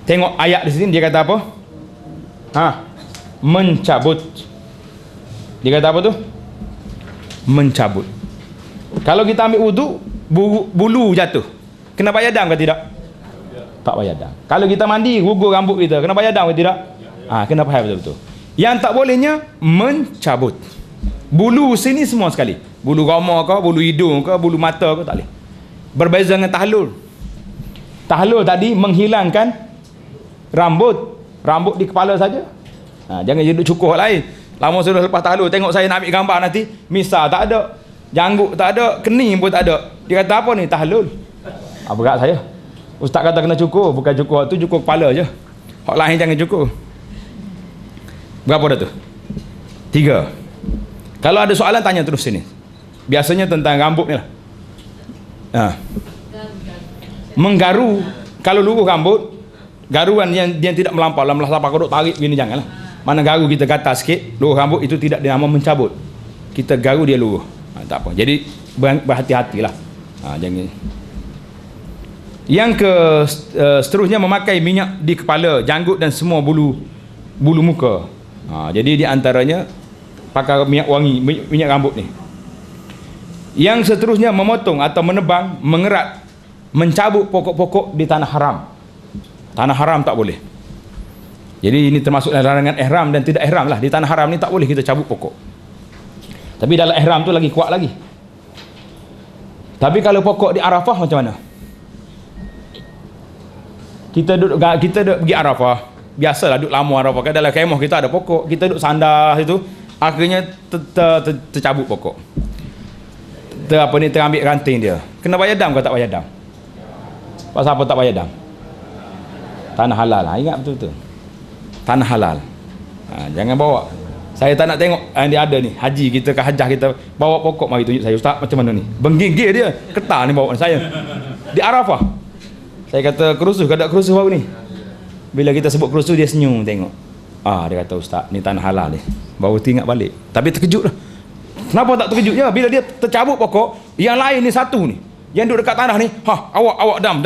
Tengok ayat di sini, dia kata apa? Mencabut. Dia kata apa tu? Mencabut. Kalau kita ambil wudu, bulu jatuh, kena bayar dam ke tidak? Tak bayar dam. Kalau kita mandi, gugur rambut kita, kena bayar dam ke tidak? Kena faham betul-betul. Yang tak bolehnya, mencabut. Bulu sini semua sekali. Bulu roma ke, bulu hidung ke, bulu mata ke, tak boleh. Berbeza dengan tahlul. Tahlul tadi menghilangkan rambut di kepala saja. Jangan jadi cukup lain. Lama sudah lepas tahlul, tengok saya nak ambil gambar nanti, misal tak ada, janggut tak ada, kening pun tak ada. Dia kata apa ni? Tahlul. Berat saya. Ustaz kata kena cukur, bukan cukur tu, cukur kepala je. Hak lain jangan cukur. Berapa dah tu? 3. Kalau ada soalan tanya terus sini. Biasanya tentang rambut ni lah. Menggaru, kalau luruh rambut, garuan yang tidak melampau, sampai kodok tarik begini janganlah. Mana garu kita gatal sikit, luruh rambut itu tidak dinama mencabut. Kita garu dia luruh. Tak apa. Jadi berhati-hatilah. Jangan. Yang seterusnya, memakai minyak di kepala, janggut dan semua bulu muka. Jadi di antaranya pakai minyak wangi, minyak rambut ni. Yang seterusnya, memotong atau menebang, mengerat, mencabut pokok-pokok di tanah haram. Tanah haram tak boleh. Jadi ini termasuk larangan ihram dan tidak ihram lah. Di tanah haram ni tak boleh kita cabut pokok. Tapi dalam ihram tu lagi kuat lagi. Tapi kalau pokok di Arafah macam mana? Kita duduk pergi Arafah, biasalah duduk lama Arafah kan, dalam kemah kita ada pokok, kita duduk sandar situ, akhirnya tercabut pokok. apa ni, terambil ranting dia. Kena bayar dam ke tak bayar dam? Pasal apa tak bayar dam? Tanah halal. Ingat betul-betul. Tanah halal. Jangan bawa. Saya tak nak tengok yang dia ada ni. Haji kita ke hajah kita bawa pokok mari tunjuk saya. Ustaz macam mana ni? Benggigil dia. Ketar ni bawa saya. Di Arafah. Saya kata kerusuh, kada kerusuh baru ni. Bila kita sebut kerusuh dia senyum tengok. Dia kata ustaz ni tanah halal ni. Baru teringat balik. Tapi terkejut lah. Kenapa tak terkejut je? Bila dia tercabut pokok, yang lain ni satu ni. Yang duduk dekat tanah ni, awak dam.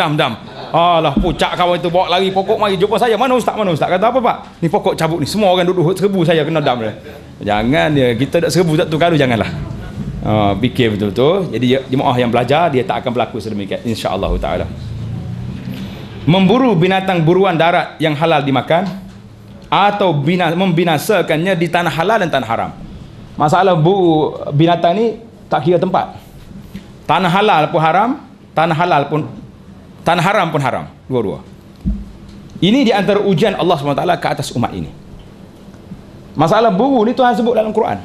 Alah, pucak kawan itu bawa lari pokok mari jumpa saya. Mana ustaz? Kata apa pak? Ni pokok cabut ni. Semua orang duduk serbu saya kena dam dia. Jangan dia, kita tak serbu satu kali janganlah. Fikir betul-betul. Jadi jemaah yang belajar dia tak akan berlaku sedemikian insya-Allah taala. Memburu binatang buruan darat yang halal dimakan atau membinasakannya di tanah halal dan tanah haram. Masalah buru binatang ni tak kira tempat. Tanah halal pun haram, tanah haram pun haram, dua-dua. Ini di antara ujian Allah SWT ke atas umat ini. Masalah buru ni Tuhan sebut dalam Quran.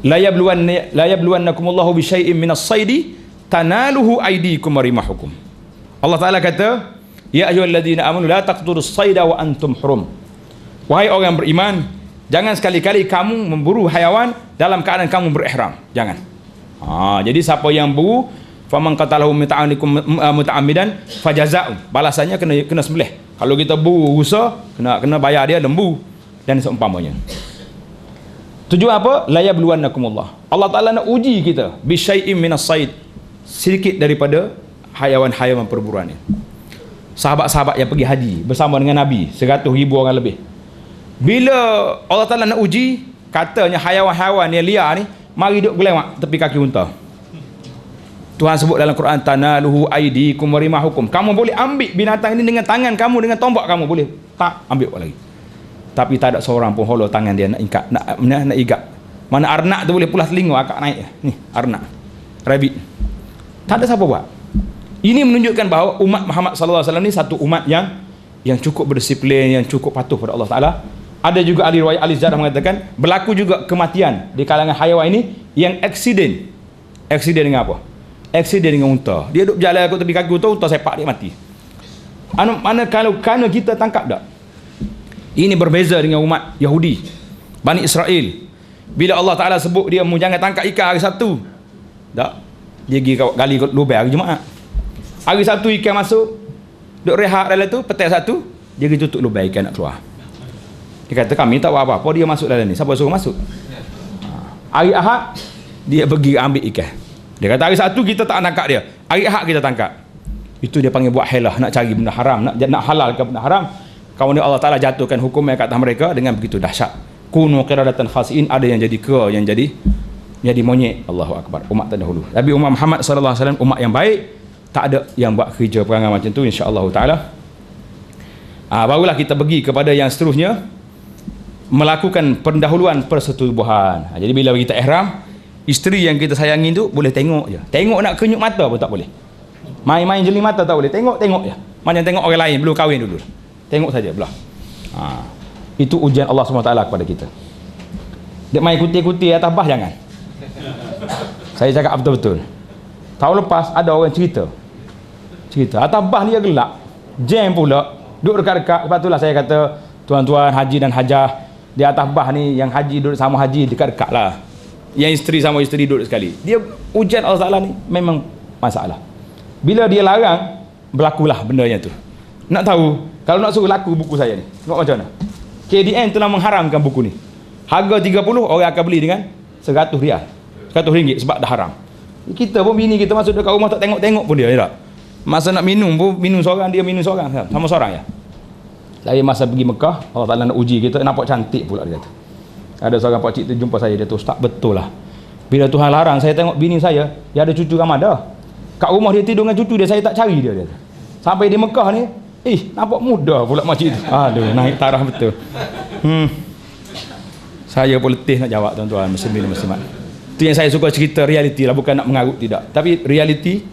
La yabluwannakumullahu bisyai'in minas saidi tanaluhu aydikum wa rimahukum. Allah Ta'ala kata, ya ayyuhalladzina amanu la taqtulus sayda wa antum hurum. Wahai orang beriman, jangan sekali-kali kamu memburu haiwan dalam keadaan kamu berihram. Jangan. Jadi siapa yang buru, faman qatalahu muta'ammidan fajaza'u. Balasannya kena sembelih. Kalau kita buru rusa, kena bayar dia lembu dan seumpamanya. Tujuan apa? La yabluwannakumullah. Allah Ta'ala nak uji kita bi syai'in minas sayd. Sedikit daripada haiwan-haiwan perburuan ni. Sahabat-sahabat yang pergi haji bersama dengan Nabi 100,000 orang lebih. Bila Allah Ta'ala nak uji, katanya haiwan-haiwan yang liar ni mari duduk gelewak tepi kaki unta. Tuhan sebut dalam Quran, tanaluhu aydikum wa rimahukum. Kamu boleh ambil binatang ini dengan tangan kamu, dengan tombak kamu boleh. Tak ambil lagi. Tapi tak ada seorang pun hollow tangan dia nak ikat, nak igat. Mana arnak tu boleh pulas telinga akak naik. Ni arnak, rabbit. Tak ada siapa buat. Ini menunjukkan bahawa umat Muhammad sallallahu alaihi wasallam ni satu umat yang cukup berdisiplin, yang cukup patuh pada Allah Taala. Ada juga ahli riwayat ahli sejarah mengatakan berlaku juga kematian di kalangan haiwan ini yang aksiden. Aksiden dengan apa? Aksiden dengan unta. Dia duduk berjalan ke tepi kaki unta sepak dia mati. Mana kalau kita tangkap tak? Ini berbeza dengan umat Yahudi, Bani Israel. Bila Allah Taala sebut dia jangan tangkap ikan hari Sabtu. Tak. Dia pergi gali lubang hari Jumaat. Hari Sabtu ikan masuk, duk rehat dalam tu, petang satu, dia pergi tutup lubang ikan nak keluar. Dia kata kami tak buat apa-apa, dia masuk dalam ni. Siapa suruh masuk? Hari Ahad, dia pergi ambil ikan. Dia kata hari Sabtu kita tak tangkap dia. Hari Ahad kita tangkap. Itu dia panggil buat helah, nak cari benda haram, nak halalkan benda haram. Kemudian Allah Ta'ala jatuhkan hukum yang kat atas mereka dengan begitu dahsyat. Kunu qiradatan khasi'in, ada yang jadi kera, yang jadi monyet. Allahu Akbar. Umat terdahulu. Tapi umat Muhammad sallallahu alaihi wasallam umat yang baik, tak ada yang buat kerja perangai macam tu insya-Allah Ta'ala. Barulah kita pergi kepada yang seterusnya, melakukan pendahuluan persetubuhan. Jadi bila kita ihram, isteri yang kita sayangi tu boleh tengok je. Tengok nak kenyuk mata pun tak boleh. Main-main jeli mata tak boleh. Tengok je. Macam tengok orang lain belum kahwin dulu. Tengok saja belah. Itu ujian Allah SWT kepada kita. Dia main kuti-kuti atas bah jangan. Saya cakap betul-betul. Tahun lepas ada orang cerita atas bah dia gelap, jam pula, duduk dekat-dekat. Lepas itulah saya kata tuan-tuan haji dan hajah di atas bah ni, yang haji duduk sama haji dekat-dekat lah, yang isteri sama isteri duduk sekali. Dia ujian Allah Ta'ala ni memang masalah. Bila dia larang, berlakulah bendanya tu. Nak tahu, kalau nak suruh laku buku saya ni, tengok macam mana. KDN telah mengharamkan buku ni. Harga 30, orang akan beli dengan 100 rial, 100 ringgit sebab dah haram. Kita pun bini kita masuk dekat rumah tak tengok-tengok pun dia, tak? Masa nak minum pun minum seorang, dia minum seorang, sama seorang ya. Saya masa pergi Mekah, Allah Ta'ala nak uji kita, nampak cantik pula dia kata. Ada seorang pakcik tu jumpa saya, dia tu ustaz betul lah. Bila Tuhan larang, saya tengok bini saya, dia ada cucu ramah dah. Kat rumah dia tidur dengan cucu dia, saya tak cari dia. Sampai di Mekah ni, nampak muda pula makcik tu. Aduh, naik taraf betul. Saya pun letih nak jawab tuan-tuan muslimin muslimat. Itu yang saya suka cerita realiti lah, bukan nak mengarut tidak. Tapi realiti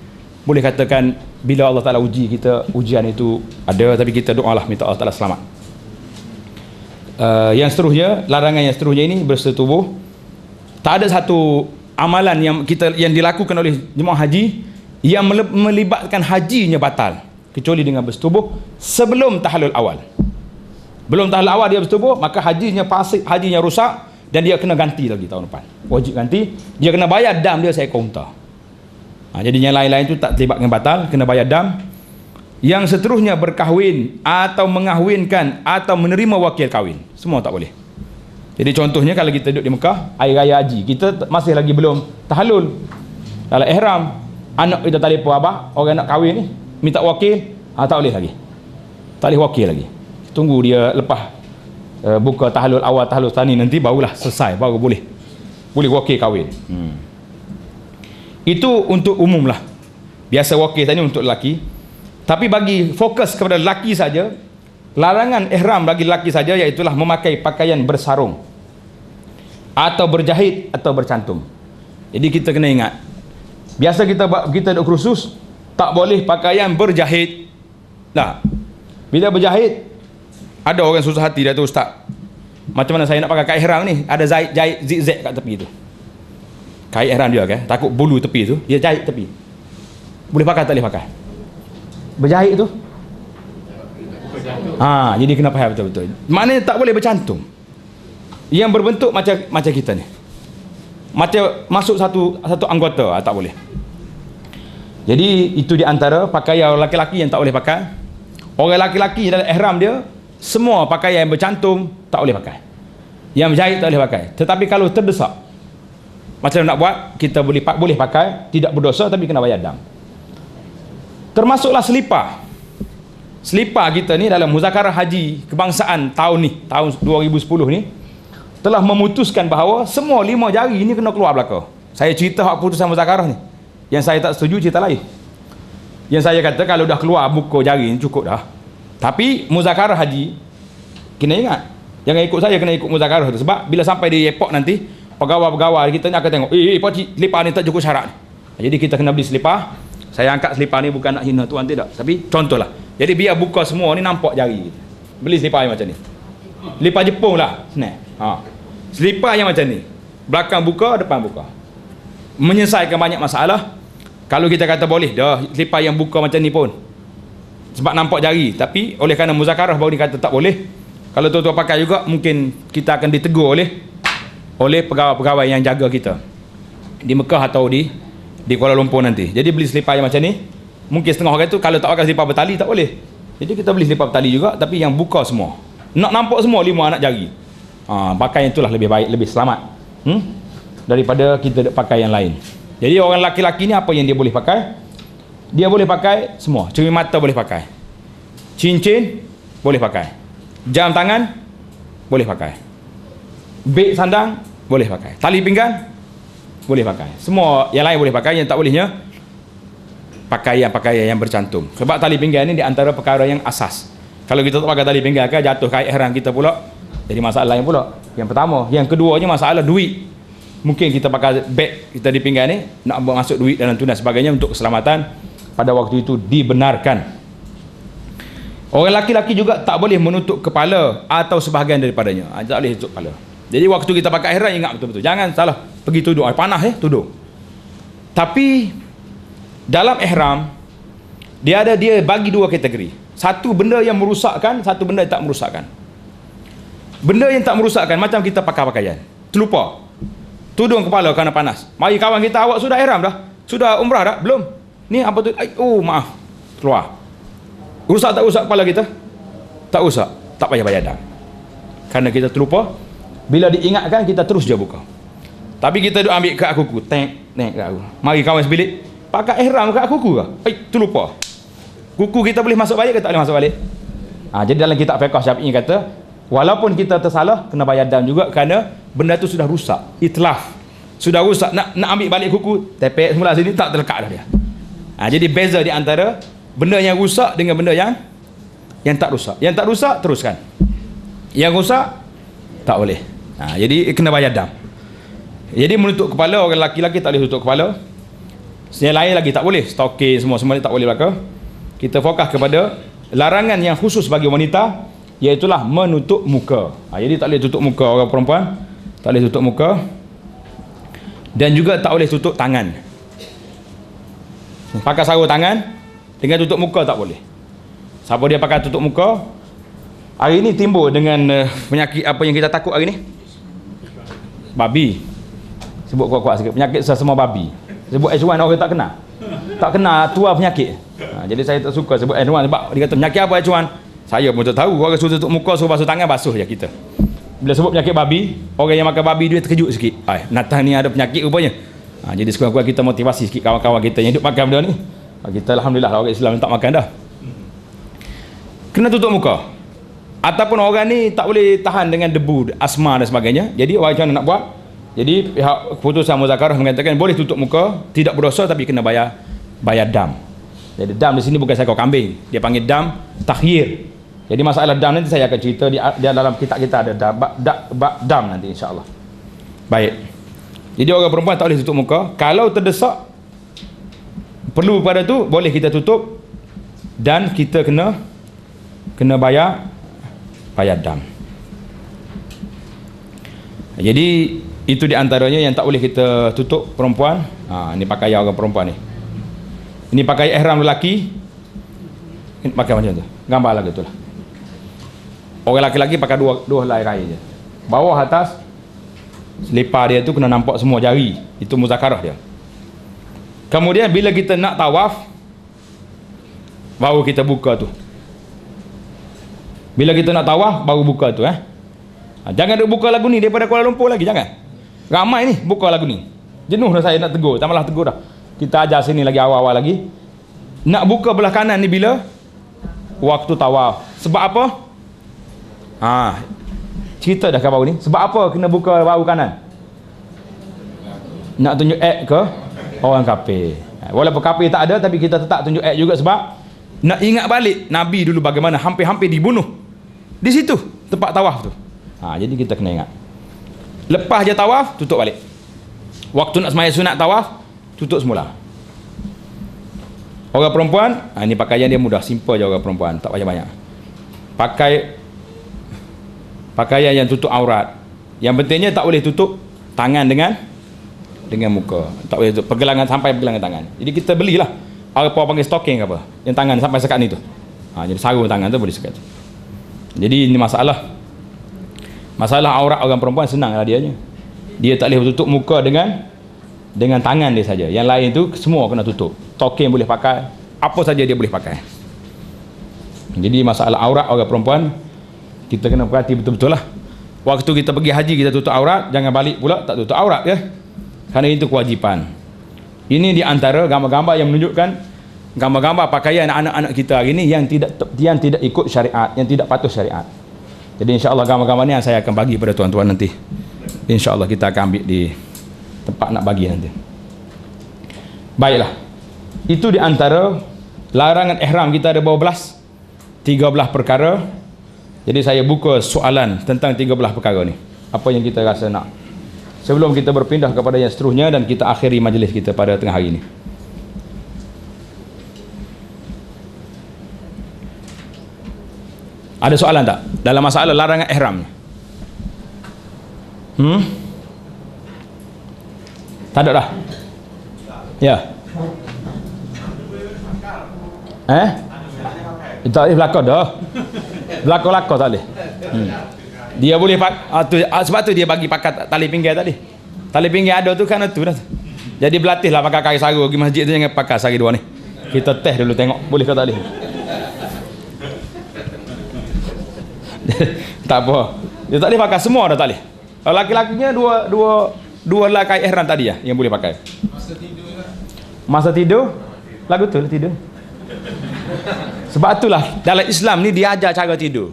boleh katakan bila Allah Ta'ala uji kita, ujian itu ada, tapi kita doalah minta Allah Ta'ala selamat. Yang seterusnya, larangan yang seterusnya ini bersetubuh. Tak ada satu amalan yang dilakukan oleh jemaah haji yang melibatkan hajinya batal kecuali dengan bersetubuh sebelum tahallul awal. Belum tahallul awal dia bersetubuh, maka hajinya fasik, hajinya rusak, dan dia kena ganti lagi tahun depan. Wajib ganti, dia kena bayar dam dia seekor unta. Jadi yang lain-lain tu tak terlibat dengan batal, kena bayar dam. Yang seterusnya berkahwin atau mengahwinkan atau menerima wakil kahwin, semua tak boleh. Jadi contohnya kalau kita duduk di Mekah, hari raya haji, kita masih lagi belum tahallul. Dalam ihram, anak kita telefon abah, orang nak kahwin ni, minta wakil, tak boleh lagi. Tak boleh wakil lagi. Tunggu dia lepas buka tahallul awal, tahallul tsani, nanti barulah selesai, baru boleh wakil kahwin. Itu untuk umum lah. Biasa wakil tadi untuk lelaki. Tapi bagi fokus kepada lelaki saja, larangan ihram bagi lelaki saja iaitulah memakai pakaian bersarung atau berjahit atau bercantum. Jadi kita kena ingat, biasa kita duk khusus tak boleh pakaian berjahit. Nah, bila berjahit, ada orang susah hati dia tu, ustaz, macam mana saya nak pakai kain ihram ni, ada jahit zigzag kat tepi tu. Kain ihram dia kan, takut bulu tepi tu, dia jahit tepi. Boleh pakai tak boleh pakai? Berjahit tu? Jadi kena faham betul-betul. Maknanya tak boleh bercantum. Yang berbentuk macam kita ni. Macam masuk satu anggota, tak boleh. Jadi itu di antara pakaian laki-laki yang tak boleh pakai. Orang laki-laki dalam ihram dia, semua pakaian yang bercantum tak boleh pakai. Yang berjahit tak boleh pakai. Tetapi kalau terdesak, macam nak buat, kita boleh pakai, tidak berdosa tapi kena bayar dam. Termasuklah selipar. Selipar kita ni dalam muzakarah haji kebangsaan tahun 2010 ni telah memutuskan bahawa semua 5 jari ni kena keluar belaka. Saya cerita hak putusan muzakarah ni. Yang saya tak setuju cerita lain. Yang saya kata kalau dah keluar buku jari ni cukup dah. Tapi muzakarah haji kena ingat, jangan ikut saya, kena ikut muzakarah tu. Sebab bila sampai di airport nanti, pegawai-pegawai kita ni akan tengok, pakcik, selipar ni tak cukup syarat. Jadi kita kena beli selipar. Saya angkat selipar ni bukan nak hina tuan, tidak, tapi contohlah. Jadi biar buka semua ni nampak jari kita. Beli selipar yang macam ni. Selipar Jepun lah. Selipar yang macam ni. Belakang buka, depan buka. Menyelesaikan banyak masalah. Kalau kita kata boleh dah selipar yang buka macam ni pun. Sebab nampak jari. Tapi oleh kerana muzakarah baru dikata tak boleh. Kalau tuan-tuan pakai juga, mungkin kita akan ditegur oleh pegawai-pegawai yang jaga kita. Di Mekah atau di Kuala Lumpur nanti. Jadi beli selipar yang macam ni, mungkin setengah orang tu kalau tak pakai selipar bertali tak boleh. Jadi kita beli selipar bertali juga, tapi yang buka semua. Nak nampak semua 5 anak jari. Pakai itulah lebih baik, lebih selamat. Daripada kita pakai yang lain. Jadi orang laki-laki ni apa yang dia boleh pakai? Dia boleh pakai semua. Cermin mata boleh pakai. Cincin boleh pakai. Jam tangan boleh pakai. Beg sandang boleh pakai. Tali pinggang boleh pakai. Semua yang lain boleh pakai. Yang tak bolehnya pakaian-pakaian yang bercantum. Sebab tali pinggang ni di antara perkara yang asas. Kalau kita tak pakai tali pinggang kan jatuh kain ihram kita pula, jadi masalah lain pula. Yang pertama. Yang keduanya masalah duit. Mungkin kita pakai beg kita di pinggang ni, nak masuk duit dalam tu dan sebagainya untuk keselamatan, pada waktu itu dibenarkan. Orang laki-laki juga tak boleh menutup kepala atau sebahagian daripadanya. Tak boleh tutup kepala. Jadi waktu kita pakai ihram, ingat betul-betul. Jangan salah pergi tudung. Panas tudung. Tapi dalam ihram dia bagi 2 kategori. Satu benda yang merusakkan, satu benda yang tak merusakkan. Benda yang tak merusakkan macam kita pakai pakaian. Terlupa. Tudung kepala kerana panas. Mari kawan kita, awak sudah ihram dah? Sudah umrah dah? Belum? Ni apa tu? Maaf. Keluar. Rusak tak rusak kepala kita? Tak rusak. Tak payah bayar dam. Kerana kita terlupa. Bila diingatkan kita terus je buka. Tapi kita duk ambil kat kuku, tek kat aku. Mari kawan sebilik, pakai ihram kat kuku ke? Terlupa. Kuku kita boleh masuk balik ke tak boleh masuk balik? Jadi dalam kitab fiqh Syafi'i kata, walaupun kita tersalah kena bayar dam juga kerana benda tu sudah rusak. Itlaf. Sudah rusak, nak ambil balik kuku, tepek semula sini tak terlekat dah dia. Jadi beza di antara benda yang rusak dengan benda yang tak rusak. Yang tak rusak teruskan. Yang rusak tak boleh. Jadi kena bayar dam. Jadi menutup kepala, orang laki-laki tak boleh tutup kepala. Yang lain lagi tak boleh. Stokin semua tak boleh belaka. Kita fokus kepada larangan yang khusus bagi wanita, iaitulah menutup muka. Jadi tak boleh tutup muka orang perempuan. Tak boleh tutup muka. Dan juga tak boleh tutup tangan. Pakai sarung tangan dengan tutup muka tak boleh. Siapa dia pakai tutup muka, hari ni timbul dengan penyakit apa yang kita takut hari ni? Babi. Sebut kuat-kuat sikit, penyakit sesama babi. Sebut H1 orang tak kenal. Tak kenal tua penyakit. Jadi saya tak suka sebut H1 sebab dia kata penyakit apa H1? Saya pun tak tahu. Orang suruh tutup muka, suruh basuh tangan, basuh je kita. Bila sebut penyakit babi, orang yang makan babi dia terkejut sikit. Nathan ni ada penyakit rupanya. Jadi sekurang-kurang kita motivasi sikit kawan-kawan kita yang hidup makan benda ni. Kita alhamdulillah orang Islam tak makan dah. Kena tutup muka. Ataupun orang ni tak boleh tahan dengan debu, asma dan sebagainya. Jadi orang macam mana nak buat? Jadi pihak keputusan muzakarah mengatakan boleh tutup muka, tidak berdosa tapi kena bayar dam. Jadi dam di sini bukan sekor kambing. Dia panggil dam takhir. Jadi masalah dam nanti saya akan cerita di dalam kitab kita ada dam nanti insya-Allah. Baik. Jadi orang perempuan tak boleh tutup muka. Kalau terdesak perlu pada tu boleh kita tutup dan kita kena bayar dam. Jadi itu di antaranya yang tak boleh kita tutup perempuan. Ini pakaian orang perempuan ni. Ini pakai ihram lelaki. Ini pakai macam tu. Gambar lagi tu lah. Orang lelaki pakai dua helai kain je. Bawah atas selipar dia tu kena nampak semua jari. Itu muzakarah dia. Kemudian bila kita nak tawaf, baru kita buka tu. Bila kita nak tawaf, baru buka tu. Jangan duk buka lagu ni daripada Kuala Lumpur lagi, jangan. Ramai ni buka lagu ni. Jenuh dah saya nak tegur, tak malah tegur dah. Kita ajar sini lagi awal-awal lagi. Nak buka belah kanan ni bila? Waktu tawaf. Sebab apa? Cerita dah baru ni. Sebab apa kena buka bahu kanan? Nak tunjuk act ke orang kafir. Walaupun kafir tak ada, tapi kita tetap tunjuk act juga sebab nak ingat balik Nabi dulu bagaimana hampir-hampir dibunuh di situ tempat tawaf tu. Jadi kita kena ingat. Lepas je tawaf, tutup balik. Waktu nak sembahyang sunat tawaf, tutup semula. Orang perempuan, ini pakaian dia mudah, simple je orang perempuan, tak banyak-banyak. Pakaian yang tutup aurat. Yang pentingnya tak boleh tutup tangan dengan muka. Tak boleh tutup pergelangan sampai pergelangan tangan. Jadi kita belilah apa panggil stocking apa, yang tangan sampai sekat ni tu. Jadi sarung tangan tu boleh sekat. Jadi ini masalah aurat orang perempuan senanglah dianya. Dia tak boleh tutup muka dengan tangan dia saja. Yang lain tu semua kena tutup. Stocking boleh pakai, apa saja dia boleh pakai. Jadi masalah aurat orang perempuan kita kena perhati betul-betul lah. Waktu kita pergi haji kita tutup aurat, jangan balik pula tak tutup aurat ya. Kerana itu kewajipan. Ini di antara gambar-gambar yang menunjukkan gambar-gambar pakaian anak-anak kita hari ini yang tidak ikut syariat, yang tidak patuh syariat. Jadi insya-Allah gambar-gambar ni yang saya akan bagi pada tuan-tuan nanti. Insya-Allah kita akan ambil di tempat nak bagi nanti. Baiklah. Itu di antara larangan ihram kita ada berapa belas? 13 perkara. Jadi saya buka soalan tentang 13 perkara ni. Apa yang kita rasa nak? Sebelum kita berpindah kepada yang seterusnya dan kita akhiri majlis kita pada tengah hari ini. Ada soalan tak? Dalam masalah larangan ihram. Tak ada dah? Ya. Tak boleh belakang dah. Belakang-belakang tak boleh. Dia boleh sebab tu dia bagi pakai tali pinggir tadi. Tali pinggir ada tu kan tu dah. Jadi berlatihlah pakai kain sarung pergi masjid tu, jangan pakai sari dua ni. Kita test dulu tengok boleh ke tak boleh. Tak apa. Dia tak boleh pakai semua dah tak boleh. Laki-lakinya dua helai kain ihram tadi yang boleh pakai. Masa tidur lagu tu tidur. Sebab itulah dalam Islam ni dia ajar cara tidur.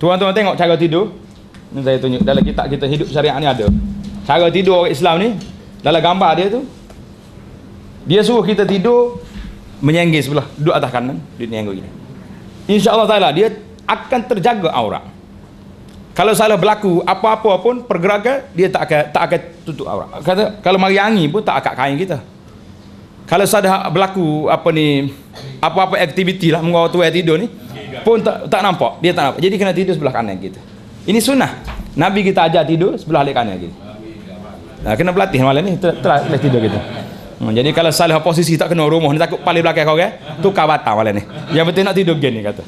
Tuan-tuan tengok cara tidur. Ni saya tunjuk dalam kitab kita hidup syariat ni ada. Cara tidur orang Islam ni dalam gambar dia tu. Dia suruh kita tidur menyenggih sebelah, duduk atas kanan, dia menyenggih gini. Insya-Allah taala dia akan terjaga aurat. Kalau salah berlaku apa-apa pun pergerakan dia tak akan tutup aurat. Kata kalau mari angin pun tak akak kain kita. Kalau salah berlaku apa-apa aktiviti lah mengawal tu tidur ni pun tak nampak, dia tak nampak. Jadi kena tidur sebelah kanan kita. Ini sunnah. Nabi kita ajar tidur sebelah kanan kita. Kena berlatih malam ni telah tidur kita. Jadi kalau salah posisi tak kena rumah ni takut paling belakang kau kan, tukar batang malam ni. Yang penting nak tidur gen ni kata.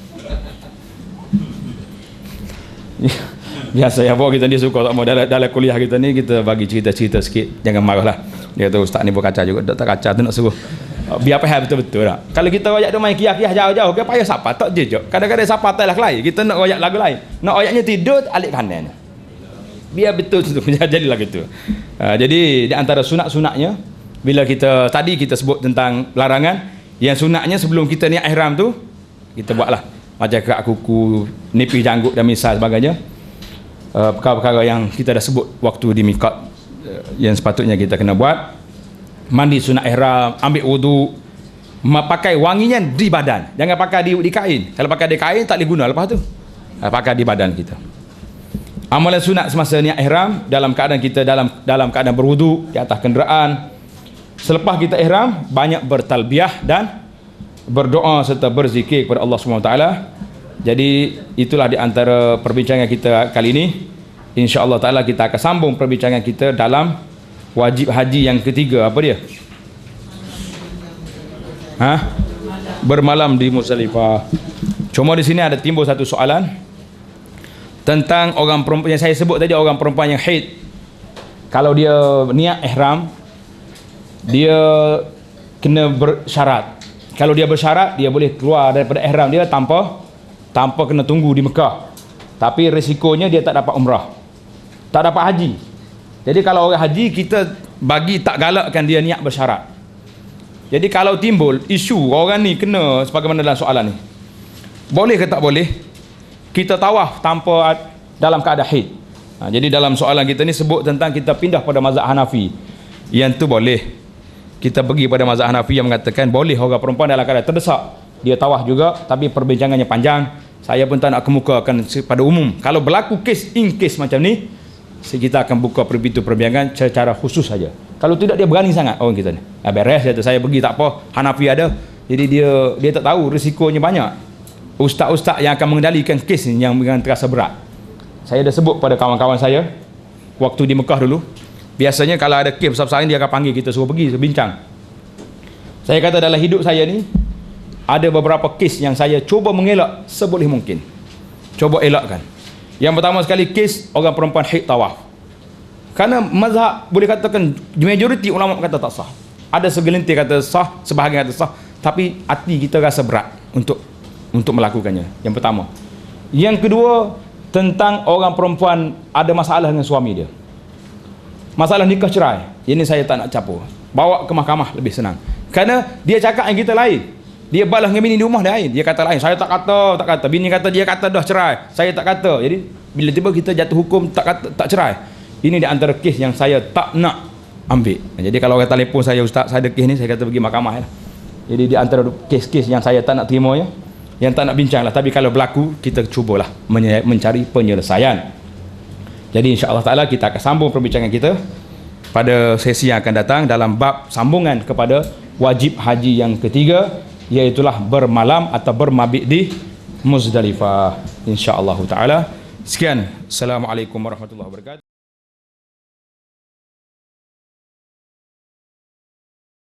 Biasa yang bawa kita ni suka tak mau dalam kuliah kita ni kita bagi cerita-cerita sikit, jangan marahlah. Dia kata ustaz ni berkaca juga, tak kaca tu nak suruh biar faham betul-betul tak. Kalau kita royak dia main kiah-kiah jauh-jauh ke payah siapa tak jejak. Kadang-kadang siapa tak lah lain. Kita nak royak lagu lain. Nak royaknya tidur alik kanan. Biar betul tu jadilah gitu. Jadi di antara sunat-sunatnya bila kita tadi kita sebut tentang larangan, yang sunatnya sebelum kita niat ihram tu kita buatlah macam kerak kuku, nipis janggut dan misal sebagainya. Perkara-perkara yang kita dah sebut waktu di miqat yang sepatutnya kita kena buat. Mandi sunat ihram, ambil wudu, pakai wanginya di badan, jangan pakai di kain. Kalau pakai di kain tak boleh guna lepas tu. Pakai di badan kita. Amalan sunat semasa niat ihram dalam keadaan kita dalam keadaan berwudu di atas kenderaan. Selepas kita ihram banyak bertalbiyah dan berdoa serta berzikir kepada Allah SWT. Jadi itulah di antara perbincangan kita kali ini. Insya-Allah taala kita akan sambung perbincangan kita dalam wajib haji yang ketiga. Apa dia? Bermalam di Muzdalifah. Cuma di sini ada timbul satu soalan tentang orang perempuan yang saya sebut tadi, orang perempuan yang haid. Kalau dia niat ihram, dia kena bersyarat. Kalau dia bersyarat, dia boleh keluar daripada ihram dia tanpa kena tunggu di Mekah. Tapi risikonya dia tak dapat umrah, tak dapat haji. Jadi kalau orang haji, kita bagi tak galakkan dia niat bersyarat. Jadi kalau timbul isu orang ni kena sebagaimana dalam soalan ni, boleh ke tak boleh kita tawaf tanpa dalam keadaan haid? Jadi dalam soalan kita ni sebut tentang kita pindah pada mazhab Hanafi. Yang tu boleh. Kita pergi pada mazhab Hanafi yang mengatakan boleh orang perempuan dalam keadaan terdesak dia tawaf juga, tapi perbincangannya panjang. Saya pun tak nak kemukakan pada umum. Kalau berlaku kes in case macam ni, kita akan buka perbincangan secara khusus saja. Kalau tidak dia berani sangat orang kita ni. Beres kata saya pergi tak apa, Hanafi ada. Jadi dia tak tahu risikonya banyak. Ustaz-ustaz yang akan mengendalikan kes ni yang terasa berat. Saya dah sebut pada kawan-kawan saya waktu di Mekah dulu. Biasanya kalau ada kes besar-besar dia akan panggil kita suruh pergi bincang. Saya kata dalam hidup saya ni ada beberapa kes yang saya cuba mengelak seboleh mungkin. Cuba elakkan. Yang pertama sekali kes orang perempuan haid tawaf. Kerana mazhab boleh katakan majoriti ulama kata tak sah. Ada segelintir kata sah, sebahagian kata sah, tapi hati kita rasa berat untuk melakukannya. Yang pertama. Yang kedua, tentang orang perempuan ada masalah dengan suami dia. Masalah nikah cerai. Ini saya tak nak campur. Bawa ke mahkamah lebih senang. Kerana dia cakap yang kita lain. Dia balas dengan bini di rumah dia lain. Dia kata lain. Saya tak kata. Bini kata dia kata dah cerai. Saya tak kata. Jadi bila tiba kita jatuh hukum tak cerai. Ini di antara kes yang saya tak nak ambil. Jadi kalau orang telefon saya, ustaz saya ada kes ni, saya kata pergi mahkamah lah. Jadi di antara kes-kes yang saya tak nak terima ya, yang tak nak bincang lah. Tapi kalau berlaku, kita cubalah mencari penyelesaian. Jadi insya-Allah taala kita akan sambung perbincangan kita pada sesi yang akan datang dalam bab sambungan kepada wajib haji yang ketiga, iaitulah bermalam atau bermabit di Muzdalifah, insya-Allah taala. Sekian, assalamualaikum warahmatullahi wabarakatuh.